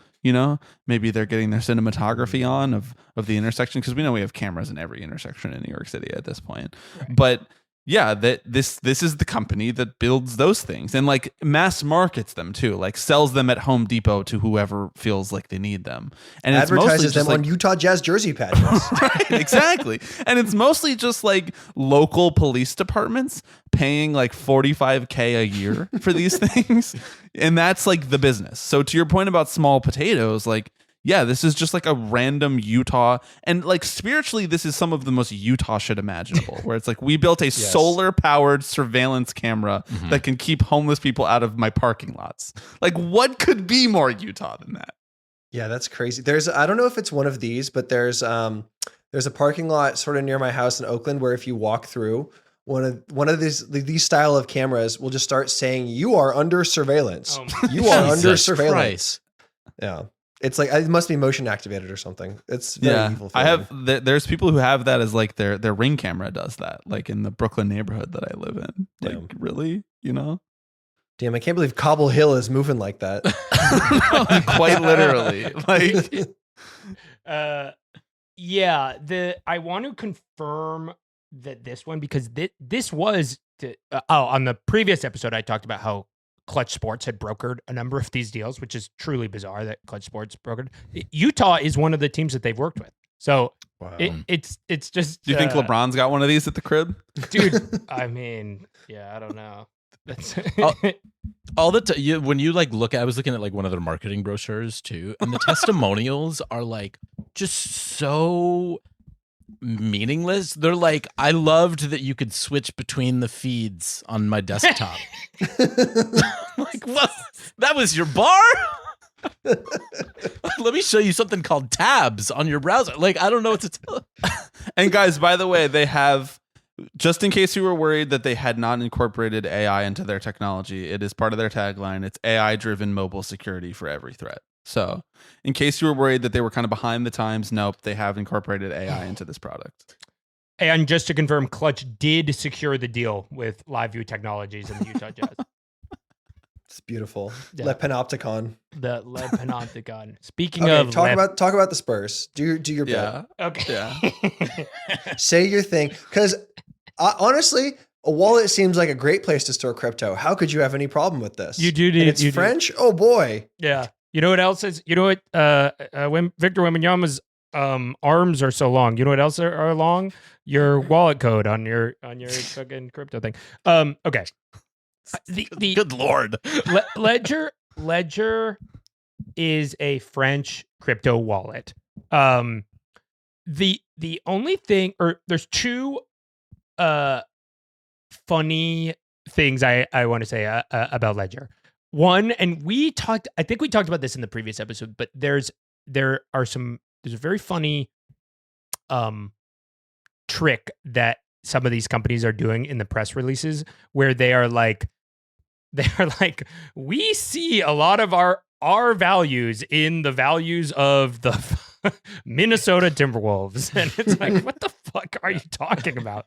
Maybe they're getting their cinematography on of the intersection, because we know we have cameras in every intersection in New York City at this point. Right. But yeah, this is the company that builds those things and like mass markets them too, like sells them at Home Depot to whoever feels like they need them, and advertises them on Utah Jazz jersey patches. Right, exactly. And it's mostly just like local police departments paying like $45,000 a year for these things, and that's like the business. So to your point about small potatoes, like, yeah, this is just like a random Utah, and like spiritually, this is some of the most Utah shit imaginable, where it's like, we built a solar powered surveillance camera that can keep homeless people out of my parking lots. Like, what could be more Utah than that? Yeah, that's crazy. I don't know if it's one of these, but there's a parking lot sort of near my house in Oakland where if you walk through, one of these style of cameras will just start saying, "You are under surveillance. You are under surveillance." Yeah. It's like, it must be motion activated or something. It's very evil. There's people who have that as like their Ring camera does that, like in the Brooklyn neighborhood that I live in. Like, really, Damn, I can't believe Cobble Hill is moving like that. Quite literally. Like, I want to confirm that this one, because this was on the previous episode, I talked about how Clutch Sports had brokered a number of these deals, which is truly bizarre that Clutch Sports brokered. Utah is one of the teams that they've worked with. So it's just. Do you think LeBron's got one of these at the crib? Dude, I mean, I don't know. That's when you like look at, I was looking at like one of their marketing brochures too, and the testimonials are like just so meaningless. They're like, I loved that you could switch between the feeds on my desktop. Like, what? That was your bar? Let me show you something called tabs on your browser. Like, I don't know what to tell. And guys, by the way, they have Just in case you were worried that they had not incorporated AI into their technology, it is part of their tagline. It's AI-driven mobile security for every threat. So, in case you were worried that they were kind of behind the times, nope, they have incorporated AI into this product. And just to confirm, Clutch did secure the deal with LiveView Technologies and the Utah Jazz. It's beautiful. Yeah. Le Panopticon. The Le Panopticon. Speaking Okay, of talk about the Spurs. Do your Yeah. bit. Okay. Yeah. Say your thing, because honestly, a wallet seems like a great place to store crypto. How could you have any problem with this? You do need. And it's French. Oh boy. Yeah. You know what else is? You know what? When Victor Wembanyama's arms are so long. You know what else are long? Your wallet code on your fucking crypto thing. Okay. The Good Lord. Ledger is a French crypto wallet. The only thing, or there's two funny things I want to say about Ledger. One, and I think we talked about this in the previous episode, but there's a very funny trick that some of these companies are doing in the press releases where they are like, we see a lot of our values in the values of the Minnesota Timberwolves. And it's like, what the fuck are you talking about?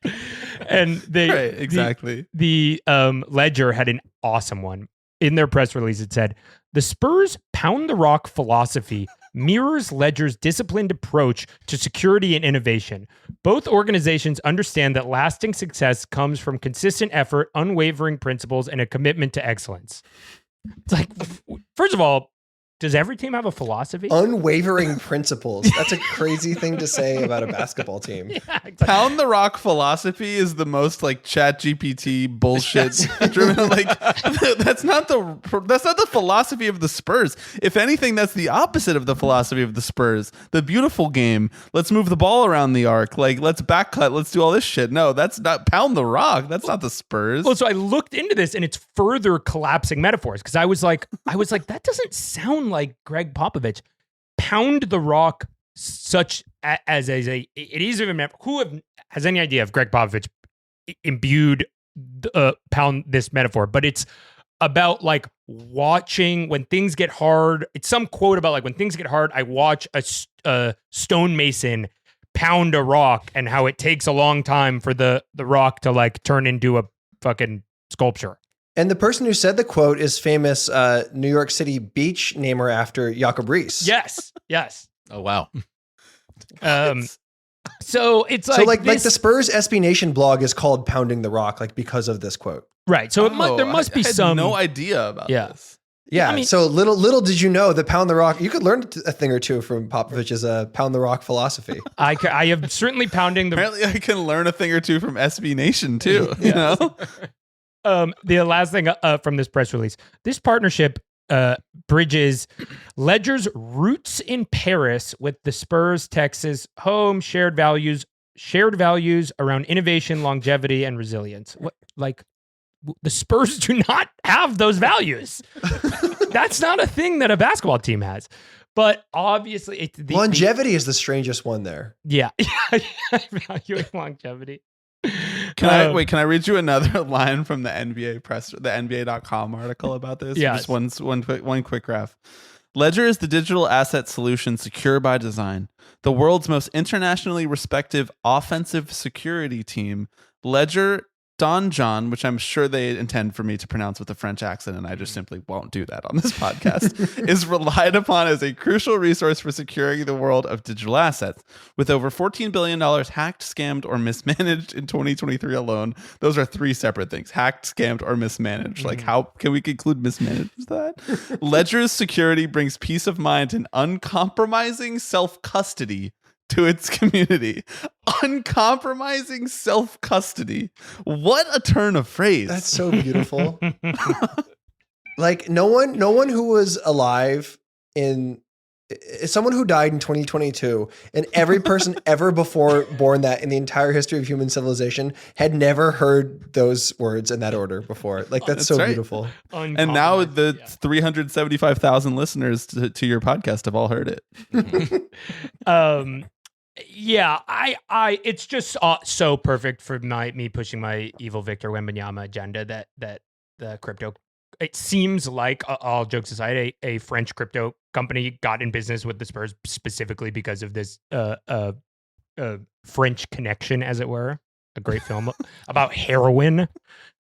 And Right, exactly. The Ledger had an awesome one. In their press release, it said, the Spurs pound the rock philosophy mirrors Ledger's disciplined approach to security and innovation. Both organizations understand that lasting success comes from consistent effort, unwavering principles, and a commitment to excellence. It's like, first of all, does every team have a philosophy? Unwavering principles. That's a crazy thing to say about a basketball team. Yeah, exactly. Pound the rock philosophy is the most like Chat GPT bullshit driven. Like that's not the philosophy of the Spurs. If anything, that's the opposite of the philosophy of the Spurs. The beautiful game. Let's move the ball around the arc. Like let's back cut. Let's do all this shit. No, that's not pound the rock. That's not the Spurs. Well, so I looked into this, and it's further collapsing metaphors because I was like, that doesn't sound like Greg Popovich. Pound the rock such as a it is even who has any idea if Greg Popovich imbued pound this metaphor, but it's about like watching when things get hard. It's some quote about like when things get hard, I watch a stonemason pound a rock and how it takes a long time for the rock to like turn into a fucking sculpture. And the person who said the quote is famous New York City beach namer after Jakob Rees. Yes. Oh, wow. So it's like, so like the Spurs SB Nation blog is called Pounding the Rock, like because of this quote. Right. So there must be I had some. no idea about this. Yeah. I mean, so little did you know that Pound the Rock, you could learn a thing or two from Popovich's Pound the Rock philosophy. I am certainly pounding the. Apparently, I can learn a thing or two from SB Nation too. You know. The last thing from this press release, this partnership bridges Ledger's roots in Paris with the Spurs Texas home shared values around innovation, longevity, and resilience. What, like the Spurs do not have those values. That's not a thing that a basketball team has. But obviously, longevity is the strangest one there. Yeah, valuing longevity. Can I read you another line from the NBA.com article about this? Yeah. Just one quick graph. Ledger is the digital asset solution secure by design. The world's most internationally respected offensive security team. Ledger Donjon, which I'm sure they intend for me to pronounce with a French accent, and I just simply won't do that on this podcast, is relied upon as a crucial resource for securing the world of digital assets. With over $14 billion hacked, scammed, or mismanaged in 2023 alone, those are three separate things. Hacked, scammed, or mismanaged. Like, how can we conclude mismanaged as that? Ledger's security brings peace of mind and uncompromising self-custody to its community. Uncompromising self-custody. What a turn of phrase. That's so beautiful. Like no one who was alive someone who died in 2022 and every person ever before born that in the entire history of human civilization had never heard those words in that order before. Like that's so right. beautiful. And now the 375,000 listeners to your podcast have all heard it. Yeah, it's just so perfect for me pushing my evil Victor Wembanyama agenda that the crypto. It seems like, all jokes aside, a French crypto company got in business with the Spurs specifically because of this French Connection, as it were, a great film about heroin,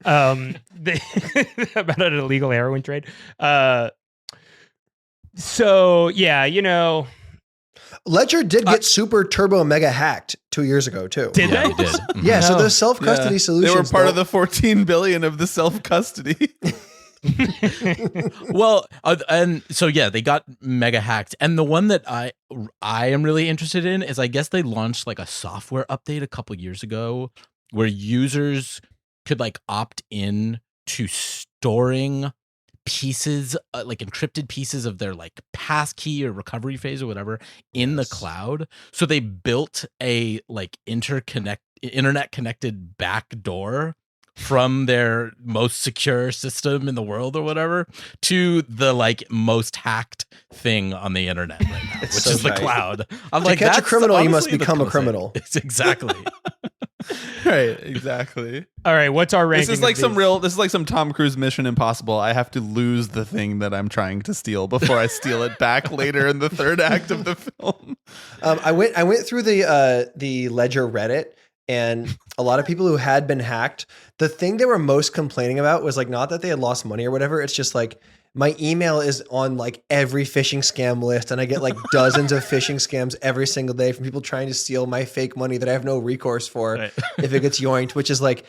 about an illegal heroin trade. So yeah, Ledger did get super turbo mega hacked 2 years ago too. Did Yeah, they? they did. Mhm. Yeah, so those self custody solutions. They were part of the 14 billion of the self custody. Well, and so yeah, they got mega hacked. And the one that I am really interested in is, I guess they launched like a software update a couple years ago where users could like opt in to storing pieces, like encrypted pieces of their like passkey or recovery phase or whatever in the cloud. So they built a like internet connected back door from their most secure system in the world or whatever to the like most hacked thing on the internet right now, which so is the tight. cloud. I'm To like, catch a that's criminal, you must honestly the become a coolest criminal. thing. It's exactly. Right, exactly. All right, what's our ranking? This is like some Tom Cruise Mission Impossible. I have to lose the thing that I'm trying to steal before I steal it back later in the third act of the film. I went through the Ledger Reddit, and a lot of people who had been hacked, the thing they were most complaining about was like not that they had lost money or whatever. It's just like, my email is on like every phishing scam list, and I get like dozens of phishing scams every single day from people trying to steal my fake money that I have no recourse for if it gets yoinked, which is like,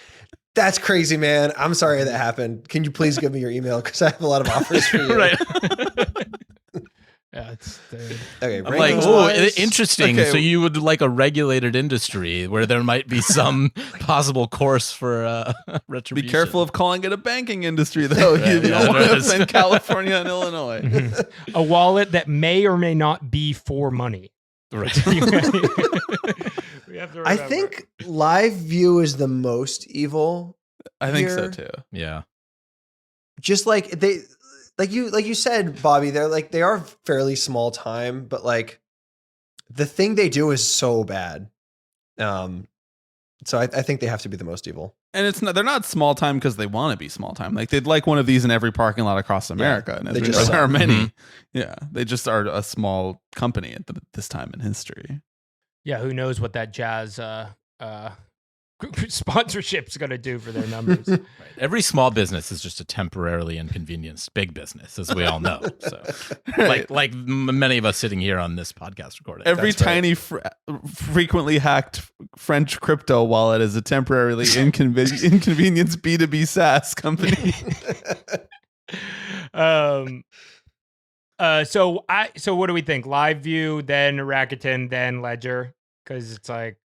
that's crazy, man. I'm sorry that happened. Can you please give me your email? Because I have a lot of offers for you. Right. Yeah, it's Okay, I'm like, rankings-wise- interesting. Okay. So you would like a regulated industry where there might be some possible course for Be retribution. careful of calling it a banking industry, though. Right, You yeah, don't want there to is. offend California and Illinois. a wallet that may or may not be for money. Right. We have to I remember. think live view is the most evil. I think so Here. too. Yeah. Just like they, like you said, Bobby, they are fairly small time, but like the thing they do is so bad. So I think they have to be the most evil. And they're not small time because they want to be small time. Like they'd like one of these in every parking lot across America. And as they we just know, suck. there are many. Mhm. Yeah, they just are a small company at this time in history. Yeah, who knows what that jazz sponsorship's going to do for their numbers. Right. Every small business is just a temporarily inconvenienced big business, as we all know. So, like many of us sitting here on this podcast recording. Every That's right. tiny, frequently hacked French crypto wallet is a temporarily inconvenienced B2B SaaS company. So what do we think? Live view, then Rakuten, then Ledger, because it's like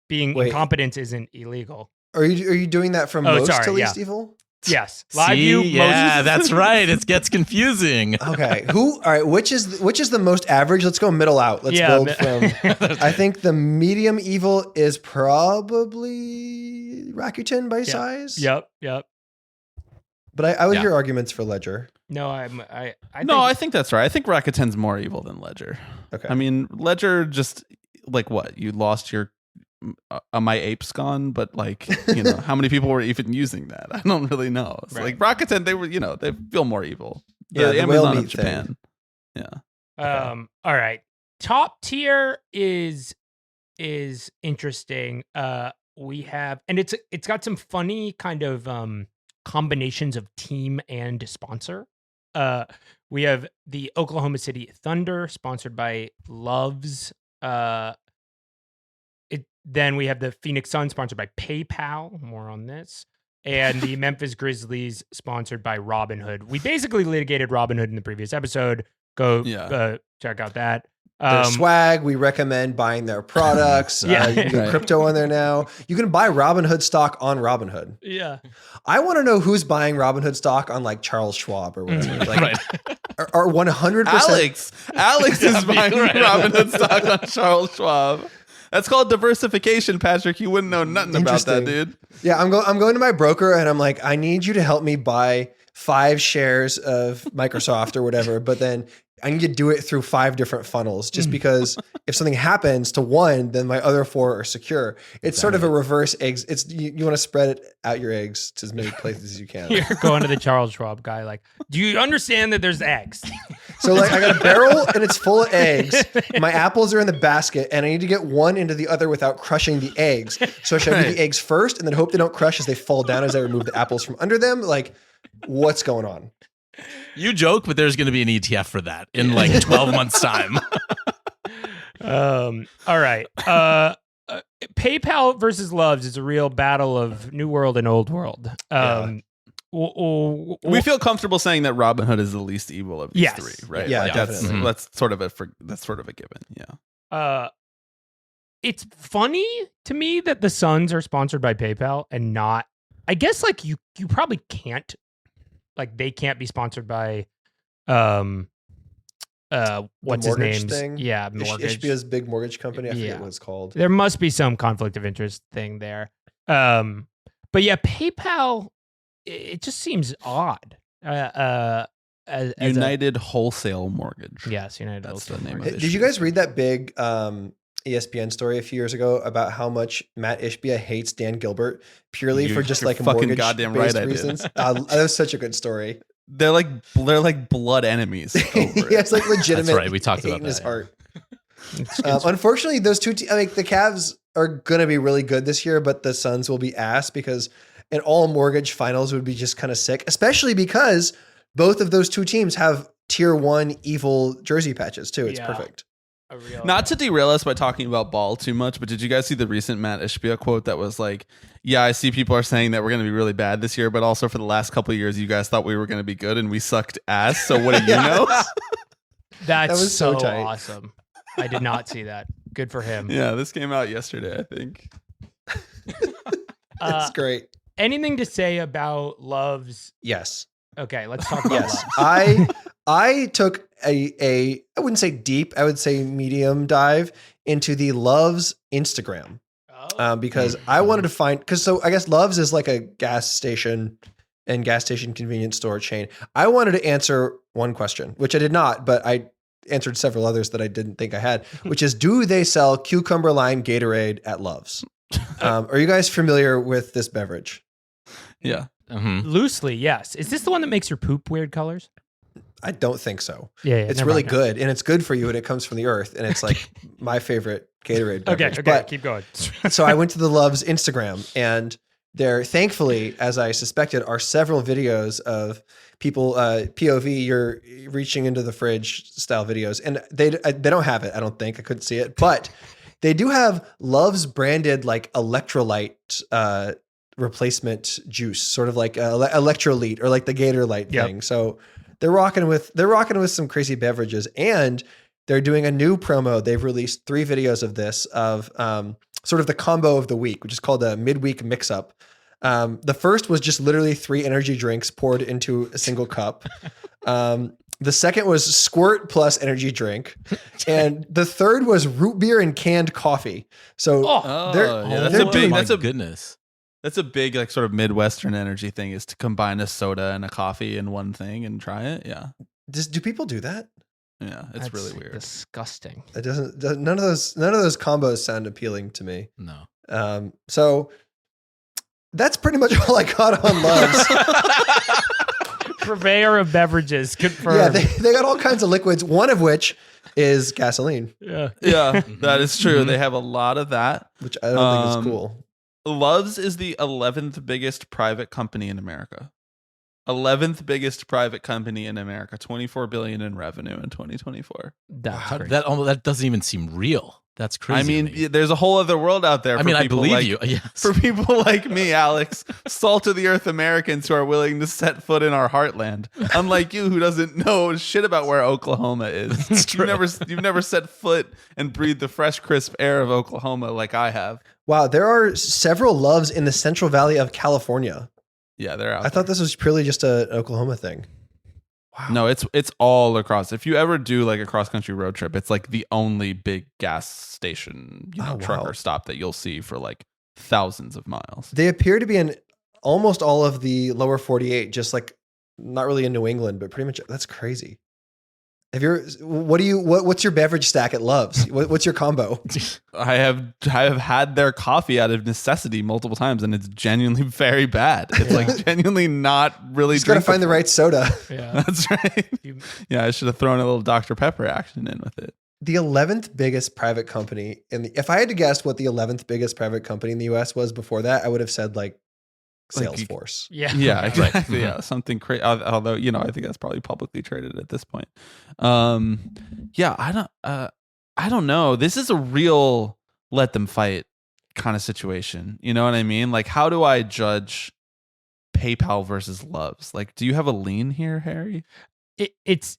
being Wait. incompetent isn't illegal. Are you doing that from Oh, most sorry, to least yeah. evil? Yes, live See? view. Yeah, most, that's right. It gets confusing. Okay. All right. Which is the most average? Let's go middle out. Let's build from. I think the medium evil is probably Rakuten by size. Yep. But I would Yeah. hear arguments for Ledger. No, I I think that's right. I think Rakuten's more evil than Ledger. Okay. I mean, Ledger just like what? You lost your my ape's gone, but like, how many people were even using that? I don't really know. It's Right. like Rakuten, they feel more evil. Yeah, the whale Amazon of meat Japan. thing. Yeah. All right. Top tier is interesting. We have, and it's got some funny kind of combinations of team and sponsor. We have the Oklahoma City Thunder, sponsored by Loves. Then we have the Phoenix Suns, sponsored by PayPal. More on this. And the Memphis Grizzlies, sponsored by Robinhood. We basically litigated Robinhood in the previous episode. Go check out that. Their swag, we recommend buying their products. Yeah. You can get crypto on there now. You can buy Robinhood stock on Robinhood. Yeah. I want to know who's buying Robinhood stock on like Charles Schwab or whatever. Like, Right. are 100%. Alex is buying right. Robinhood stock on Charles Schwab. That's called diversification, Patrick. You wouldn't know nothing about that, Interesting. dude. Yeah, I'm going to my broker and I'm like, I need you to help me buy 5 shares of Microsoft or whatever. But then I need to do it through 5 different funnels just because if something happens to one, then my other 4 are secure. It's sort of a reverse eggs. It's you want to spread it out your eggs to as many places as you can. You're going to the Charles Schwab guy, like, do you understand that there's eggs? So like I got a barrel and it's full of eggs. My apples are in the basket and I need to get one into the other without crushing the eggs. So should I do the eggs first and then hope they don't crush as they fall down as I remove the apples from under them? Like, what's going on? You joke, but there's going to be an ETF for that in like 12 months time. All right. PayPal versus Loves is a real battle of new world and old world. We feel comfortable saying that Robinhood is the least evil of these 3, right? Yeah, like definitely. that's sort of a given. Yeah. It's funny to me that the Suns are sponsored by PayPal and not. I guess like you probably can't. Like they can't be sponsored by what's his name? Thing? Yeah, mortgage. Ishbia's big mortgage company. I forget what it's called. There must be some conflict of interest thing there. But yeah, PayPal, it just seems odd. As United Wholesale Mortgage. Yes, United That's Wholesale the name of Mortgage. it. Did you guys read that big ESPN story a few years ago about how much Matt Ishbia hates Dan Gilbert purely for just like fucking mortgage goddamn based right I did. reasons? That was such a good story. They're like blood enemies. Over He has like legitimate That's right. We talked hate about in his that. heart. Unfortunately, those two I mean, the Cavs are going to be really good this year, but the Suns will be ass because an all mortgage finals would be just kind of sick, especially because both of those two teams have tier 1 evil jersey patches too. It's perfect. Not to derail us by talking about ball too much, but did you guys see the recent Matt Ishbia quote that was like, yeah, I see people are saying that we're going to be really bad this year, but also for the last couple of years, you guys thought we were going to be good and we sucked ass. So what do you know? That was so tight. awesome. I did not see that. Good for him. Yeah, this came out yesterday, I think. That's great. Anything to say about Love's? Yes. Okay, let's talk about Yes. Love. I took a I wouldn't say deep, I would say medium dive into the Love's Instagram. Because I wanted to find, so I guess Love's is like a gas station and gas station convenience store chain. I wanted to answer one question, which I did not, but I answered several others that I didn't think I had, which is, do they sell cucumber lime Gatorade at Love's? Are you guys familiar with this beverage? Yeah. Loosely, yes. Is this the one that makes your poop weird colors? I don't think so. Yeah, it's never really mind. good, and it's good for you, and it comes from the earth, and it's like my favorite Gatorade beverage. Okay, But- keep going. So I went to the Love's Instagram, and there, thankfully, as I suspected, are several videos of people POV, you're reaching into the fridge style videos, and they don't have it. I don't think I couldn't see it, but they do have Love's branded like electrolyte replacement juice, sort of like Electrolyte or like the Gatorlyte thing. So they're rocking with some crazy beverages, and they're doing a new promo. They've released 3 videos of this of sort of the combo of the week, which is called a midweek mix up. The first was just literally 3 energy drinks poured into a single cup. The second was squirt plus energy drink. And the third was root beer and canned coffee. So goodness. That's a big like sort of Midwestern energy thing, is to combine a soda and a coffee in one thing and try it. Yeah. Do people do that? Yeah, it's really weird. Disgusting. It doesn't none of those combos sound appealing to me. No. So that's pretty much all I got on Love's. Purveyor of beverages, confirmed. Yeah, they got all kinds of liquids, one of which is gasoline. Yeah. Yeah, that is true. They have a lot of that, which I don't think is cool. Love's is the 11th biggest private company in America. 11th biggest private company in America, 24 billion in revenue in 2024. That doesn't even seem real. That's crazy. I mean, there's a whole other world out there. I mean, I people believe like, you. Yes. For people like me, Alex, salt of the earth Americans who are willing to set foot in our heartland. Unlike you, who doesn't know shit about where Oklahoma is. You've never set foot and breathed the fresh, crisp air of Oklahoma like I have. Wow, there are several Loves in the Central Valley of California. Yeah, they're out. I thought this was purely just an Oklahoma thing. Wow. No, it's all across. If you ever do like a cross country road trip, it's like the only big gas station, trucker stop that you'll see for like thousands of miles. They appear to be in almost all of the lower 48, just like not really in New England, but pretty much that's crazy. What's your beverage stack at Love's? What's your combo? I have had their coffee out of necessity multiple times, and it's genuinely very bad. It's like genuinely not really. Just gotta find the right soda. Yeah, that's right. Yeah, I should have thrown a little Dr. Pepper action in with it. The 11th biggest private company if I had to guess what the 11th biggest private company in the US was before that, I would have said like Salesforce. Yeah, exactly. Right. Yeah, something crazy. Although, I think that's probably publicly traded at this point. Yeah, I don't know. This is a real let them fight kind of situation. You know what I mean? Like, how do I judge PayPal versus Loves? Like, do you have a lean here, Harry? It's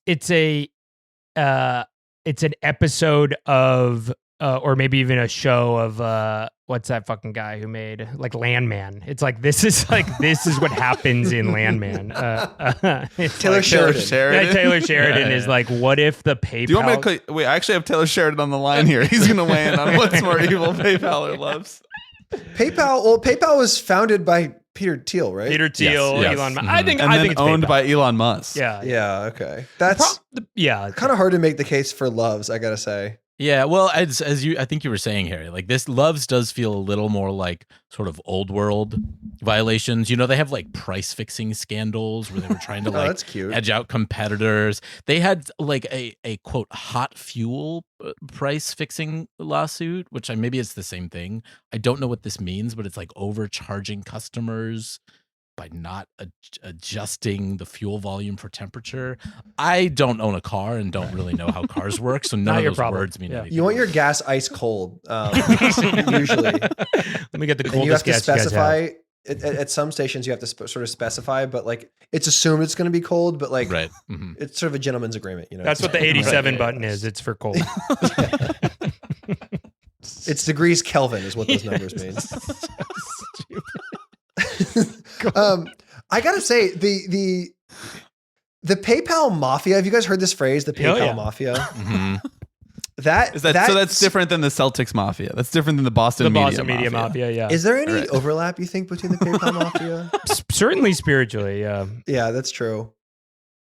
an episode of or maybe even a show of what's that fucking guy who made like Landman? It's like this is what happens in Landman. Taylor Sheridan. Yeah, Taylor Sheridan is like, what if the PayPal? Do you want me to wait? I actually have Taylor Sheridan on the line here. He's going to weigh in on what's more evil, PayPal or Loves. PayPal was founded by Peter Thiel, right? Peter Thiel, Yes. Elon Musk. Mm-hmm. I think it's owned PayPal. by Elon Musk. Yeah. Yeah. Okay. That's kind of hard to make the case for Loves, I gotta say. Yeah, well, I think you were saying, Harry, like this Loves does feel a little more like sort of old world violations. They have like price fixing scandals where they were trying to like that's cute. edge out competitors. They had like a quote hot fuel price fixing lawsuit, which maybe it's the same thing. I don't know what this means, but it's like overcharging customers by not adjusting the fuel volume for temperature. I don't own a car and don't really know how cars work, so none of those words mean anything. You want your gas ice cold, usually. Let me get the coldest you have to gas specify. At some stations, you have to sort of specify, but like it's assumed it's going to be cold, but like right. It's sort of a gentleman's agreement. That's what the 87 button is. It's for cold. It's degrees Kelvin is what those numbers mean. I gotta say the PayPal mafia. Have you guys heard this phrase? The PayPal mafia. Mm-hmm. That's different than the Celtics mafia. That's different than the Boston media mafia. Yeah. Is there any overlap you think between the PayPal mafia? Certainly spiritually. Yeah. Yeah, that's true.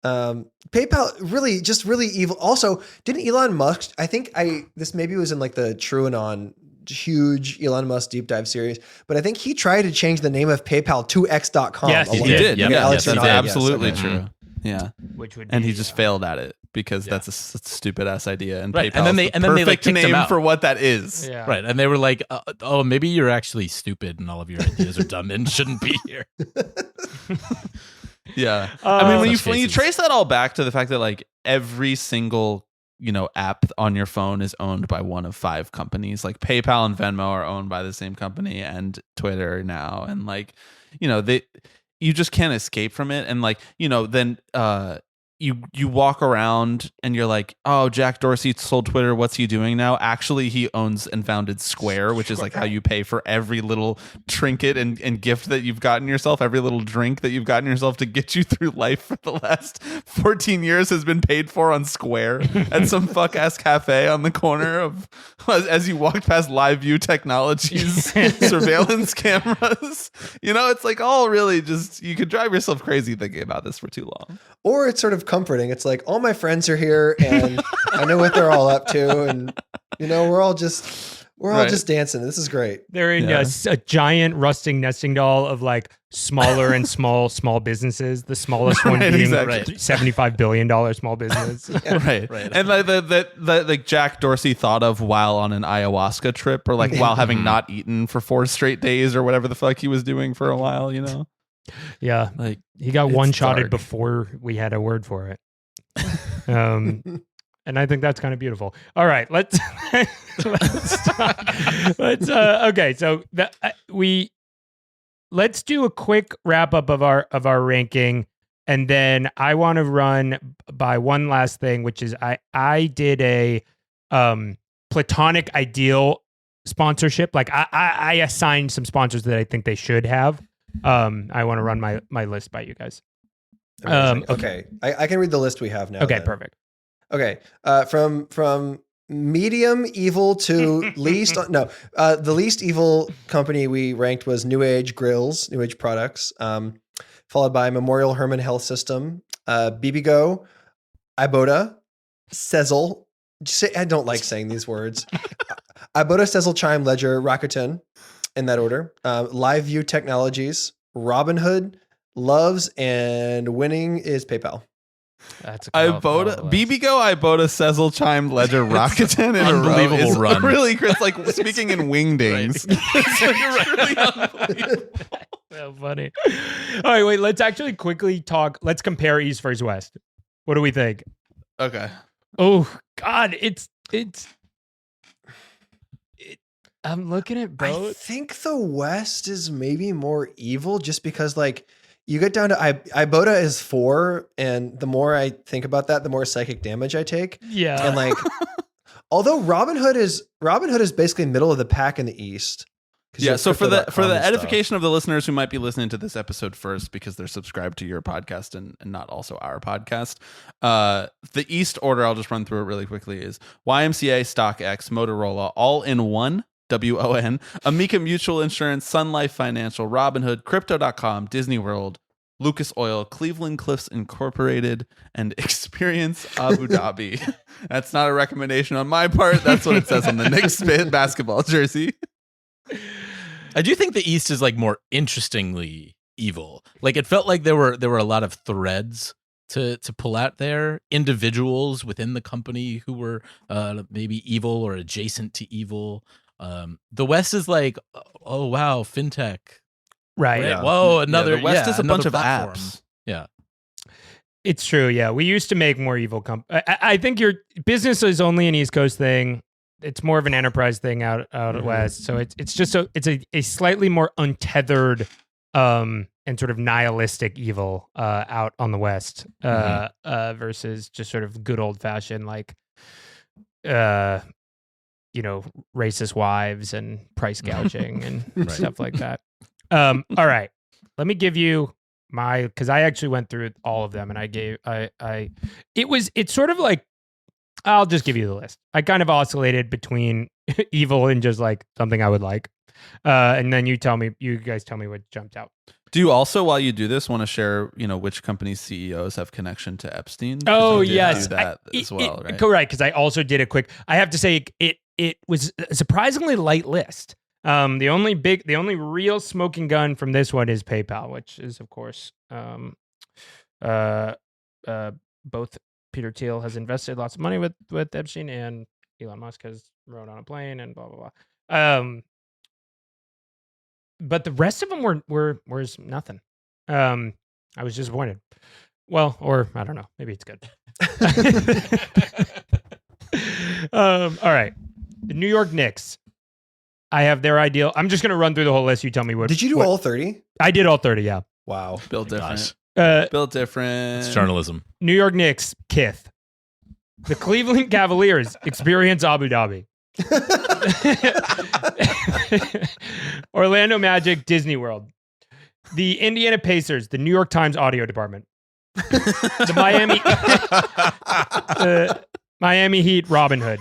PayPal really evil. Also, didn't Elon Musk? I think this maybe was in like the TrueAnon huge Elon Musk deep dive series, but I think he tried to change the name of PayPal to X.com. Yes, he did. Yeah, that's he did. absolutely true. Yeah, which would and he just failed at it because that's a stupid ass idea, and right. PayPal and then they like kicked name him out for what that is. Yeah. Right, and they were like, "Oh, maybe you're actually stupid, and all of your ideas are dumb and shouldn't be here." Yeah, I mean, when Such you cases. trace that all back to the fact that like every single app on your phone is owned by one of 5 companies. Like PayPal and Venmo are owned by the same company, and Twitter now, and like you just can't escape from it. And like then you walk around and you're like, oh, Jack Dorsey sold Twitter. What's he doing now? Actually, he owns and founded Square, which is like how you pay for every little trinket and gift that you've gotten yourself. Every little drink that you've gotten yourself to get you through life for the last 14 years has been paid for on Square at some fuck ass cafe on the corner of as you walked past Live View Technologies surveillance cameras. It's like all really just you could drive yourself crazy thinking about this for too long. Or it's sort of comforting. It's like all my friends are here and I know what they're all up to, and we're all just dancing. This is great. They're in a giant rusting nesting doll of like smaller and small businesses. The smallest one being $75 billion small business. Right. And like Jack Dorsey thought of while on an ayahuasca trip, or like while having not eaten for 4 straight days, or whatever the fuck he was doing for a while. Yeah, like he got one-shotted dark. Before we had a word for it. And I think that's kind of beautiful. All right, let's okay. So let's do a quick wrap up of our ranking, and then I want to run by one last thing, which is I did a platonic ideal sponsorship. Like I assigned some sponsors that I think they should have. I want to run my list by you guys. Okay. I can read the list we have now. Okay, then. perfect. Okay. From medium evil to least. The least evil company we ranked was New Age Grills, New Age Products, followed by Memorial Hermann Health System, BBGO, Ibotta, Sezzle. I don't like saying these words. Ibotta, Sezzle, Chime, Ledger, Rakuten, in that order. Live View Technologies, Robinhood, Loves, and winning is PayPal. That's a Ibotta, BBGO, Ibotta, Sezzle, Chime, Ledger, Rakuten in a row Unbelievable is run. Really, Chris, like speaking in wingdings. So funny. All right, wait. Let's actually quickly talk. Let's compare East versus West. What do we think? Okay. Oh God, I'm looking at I both. think the West is maybe more evil just because like you get down to Ibotta is 4, and the more I think about that, the more psychic damage I take. Yeah. And like although Robinhood is basically middle of the pack in the East. Yeah, so for the edification of the listeners who might be listening to this episode first because they're subscribed to your podcast and not also our podcast, the East order, I'll just run through it really quickly, is YMCA, StockX, Motorola, all in one, WON, Amica Mutual Insurance, Sun Life Financial, Robinhood, Crypto.com, Disney World, Lucas Oil, Cleveland Cliffs Incorporated, and Experience Abu Dhabi. That's not a recommendation on my part. That's what it says on the Knicks basketball jersey. I do think the East is like more interestingly evil. Like it felt like there were a lot of threads to pull out there, individuals within the company who were maybe evil or adjacent to evil. The West is like, oh wow, fintech. Right. Yeah. Whoa, another. The West is a bunch of platform. apps. Yeah. It's true. Yeah. We used to make more evil I think your business is only an East Coast thing. It's more of an enterprise thing out West. So it's just a slightly more untethered and sort of nihilistic evil out on the West versus just sort of good old fashioned like racist wives and price gouging and stuff like that. All right. Let me give you because I actually went through all of them and it's sort of like, I'll just give you the list. I kind of oscillated between evil and just like something I would like. And then you guys tell me what jumped out. Do you also, while you do this, want to share, which company's CEOs have connection to Epstein? Oh, you did yes. do that as well, right? Correct. Because I also did a quick, I have to say it was a surprisingly light list. The only real smoking gun from this one is PayPal, which is of course, both Peter Thiel has invested lots of money with Epstein, and Elon Musk has rode on a plane and blah blah blah. But the rest of them were nothing. I was disappointed. Well, or I don't know. Maybe it's good. All right, the New York Knicks. I have their ideal. I'm just going to run through the whole list. You tell me what. Did you do all 30? I did all 30. Yeah. Wow. Built different. Built different. It's journalism. New York Knicks, Kith. The Cleveland Cavaliers, Experience Abu Dhabi. Orlando Magic, Disney World. The Indiana Pacers, the New York Times audio department. The Miami Heat, Robinhood.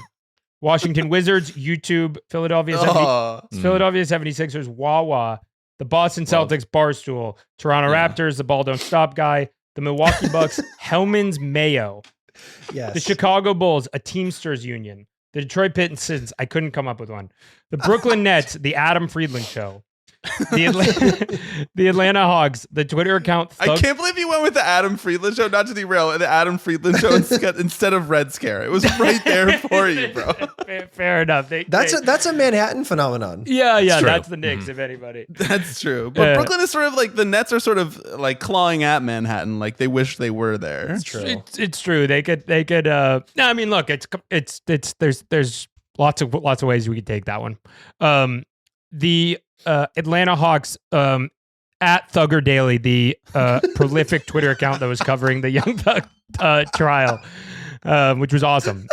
Washington Wizards, YouTube. Philadelphia 76ers, Wawa. The Boston Celtics, Barstool. Toronto Raptors, the Ball Don't Stop guy. The Milwaukee Bucks, Hellman's Mayo. Yes. The Chicago Bulls, a Teamsters union. The Detroit Pistons, I couldn't come up with one. The Brooklyn Nets, the Adam Friedland Show. The Atlanta Hawks, the Twitter account. I can't believe you went with the Adam Friedland Show, not to derail, the Adam Friedland Show instead of Red Scare. It was right there for you, bro. Fair enough. That's a Manhattan phenomenon. Yeah, that's the Knicks, if anybody. That's true. But Brooklyn is sort of like, the Nets are sort of like clawing at Manhattan, like they wish they were there. It's true. It's true. They could. No, I mean, look, there's lots of ways we could take that one. The Atlanta Hawks at Thugger Daily, the prolific Twitter account that was covering the Young Thug trial, which was awesome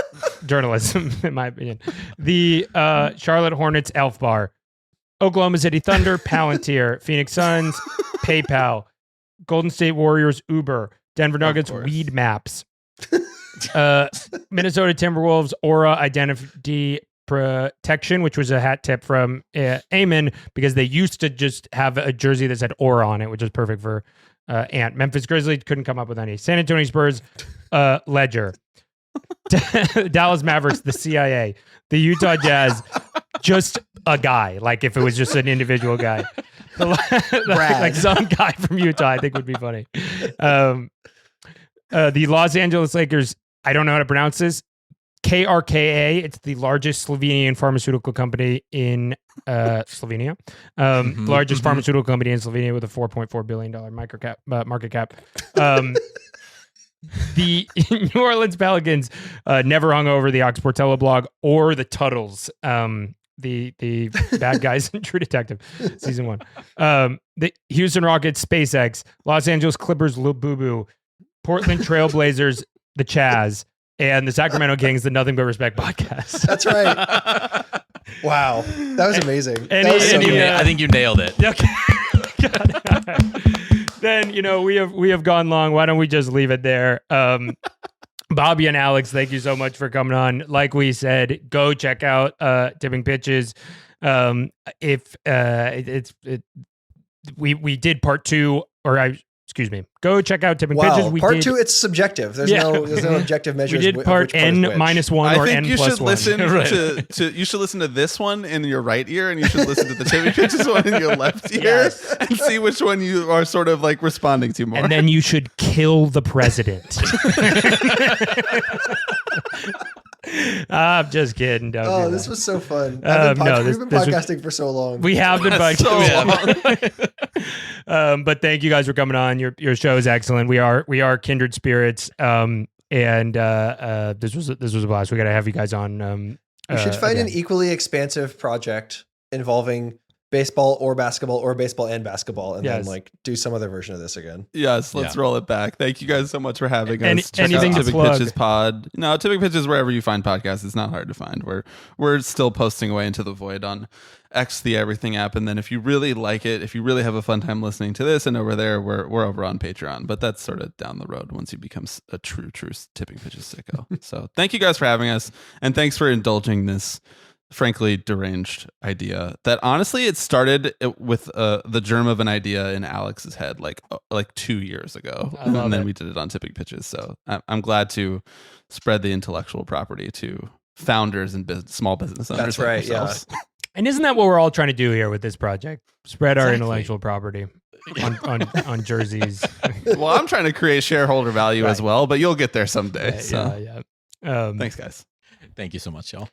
journalism, in my opinion. The Charlotte Hornets Elf Bar, Oklahoma City Thunder, Palantir, Phoenix Suns, PayPal, Golden State Warriors, Uber, Denver Nuggets, Weed Maps, Minnesota Timberwolves, Aura Identity Protection, which was a hat tip from Eamon, because they used to just have a jersey that said Aura on it, which was perfect for Ant. Memphis Grizzlies, couldn't come up with any. San Antonio Spurs, Ledger. Dallas Mavericks, the CIA, the Utah Jazz, just a guy. Like if it was just an individual guy, like some guy from Utah, I think would be funny. The Los Angeles Lakers, I don't know how to pronounce this. KRKA, it's the largest Slovenian pharmaceutical company in Slovenia. Largest pharmaceutical company in Slovenia with a $4.4 billion market cap. The New Orleans Pelicans never hung over the Ox Portello blog or the Tuttles, the bad guys in True Detective season 1. The Houston Rockets, SpaceX, Los Angeles Clippers, Lil Boo Boo, Portland Trailblazers, the Chaz, and the Sacramento Kings, the Nothing But Respect podcast. That's right. Wow, that was amazing. I think you nailed it. Okay. Then we have gone long. Why don't we just leave it there? Bobby and Alex, thank you so much for coming on. Like we said, go check out Tipping Pitches. We did part 2, excuse me. Go check out Tipping Pitches. Part 2, it's subjective. There's no objective measures. We did part N-1 or N+1. You should listen to you should listen to this one in your right ear, and you should listen to the Tipping Pitches one in your left ear, and see which one you are sort of like responding to more. And then you should kill the president. I'm just kidding. This was so fun. We've been podcasting for so long. We have been podcasting so long. But thank you guys for coming on. Your show is excellent. We are kindred spirits. And this was a blast. We got to have you guys on. We should find an equally expansive project involving baseball or basketball or baseball and basketball, and then like do some other version of this again. Yes, let's roll it back. Thank you guys so much for having us. Check anything out to Tipping plug? Pitches pod. No, Tipping Pitches wherever you find podcasts. It's not hard to find. We're still posting away into the void on X, the Everything app, and then if you really like it, if you really have a fun time listening to this, and over there we're over on Patreon, but that's sort of down the road once you become a true Tipping Pitches sicko. So thank you guys for having us, and thanks for indulging this frankly deranged idea that honestly it started with the germ of an idea in Alex's head like 2 years ago, and then we did it on Tipping Pitches. So I'm glad to spread the intellectual property to founders and small business owners. That's right. Yeah. And isn't that what we're all trying to do here with this project? Spread our intellectual property on jerseys. Well, I'm trying to create shareholder value as well, but you'll get there someday. Thanks, guys. Thank you so much, y'all.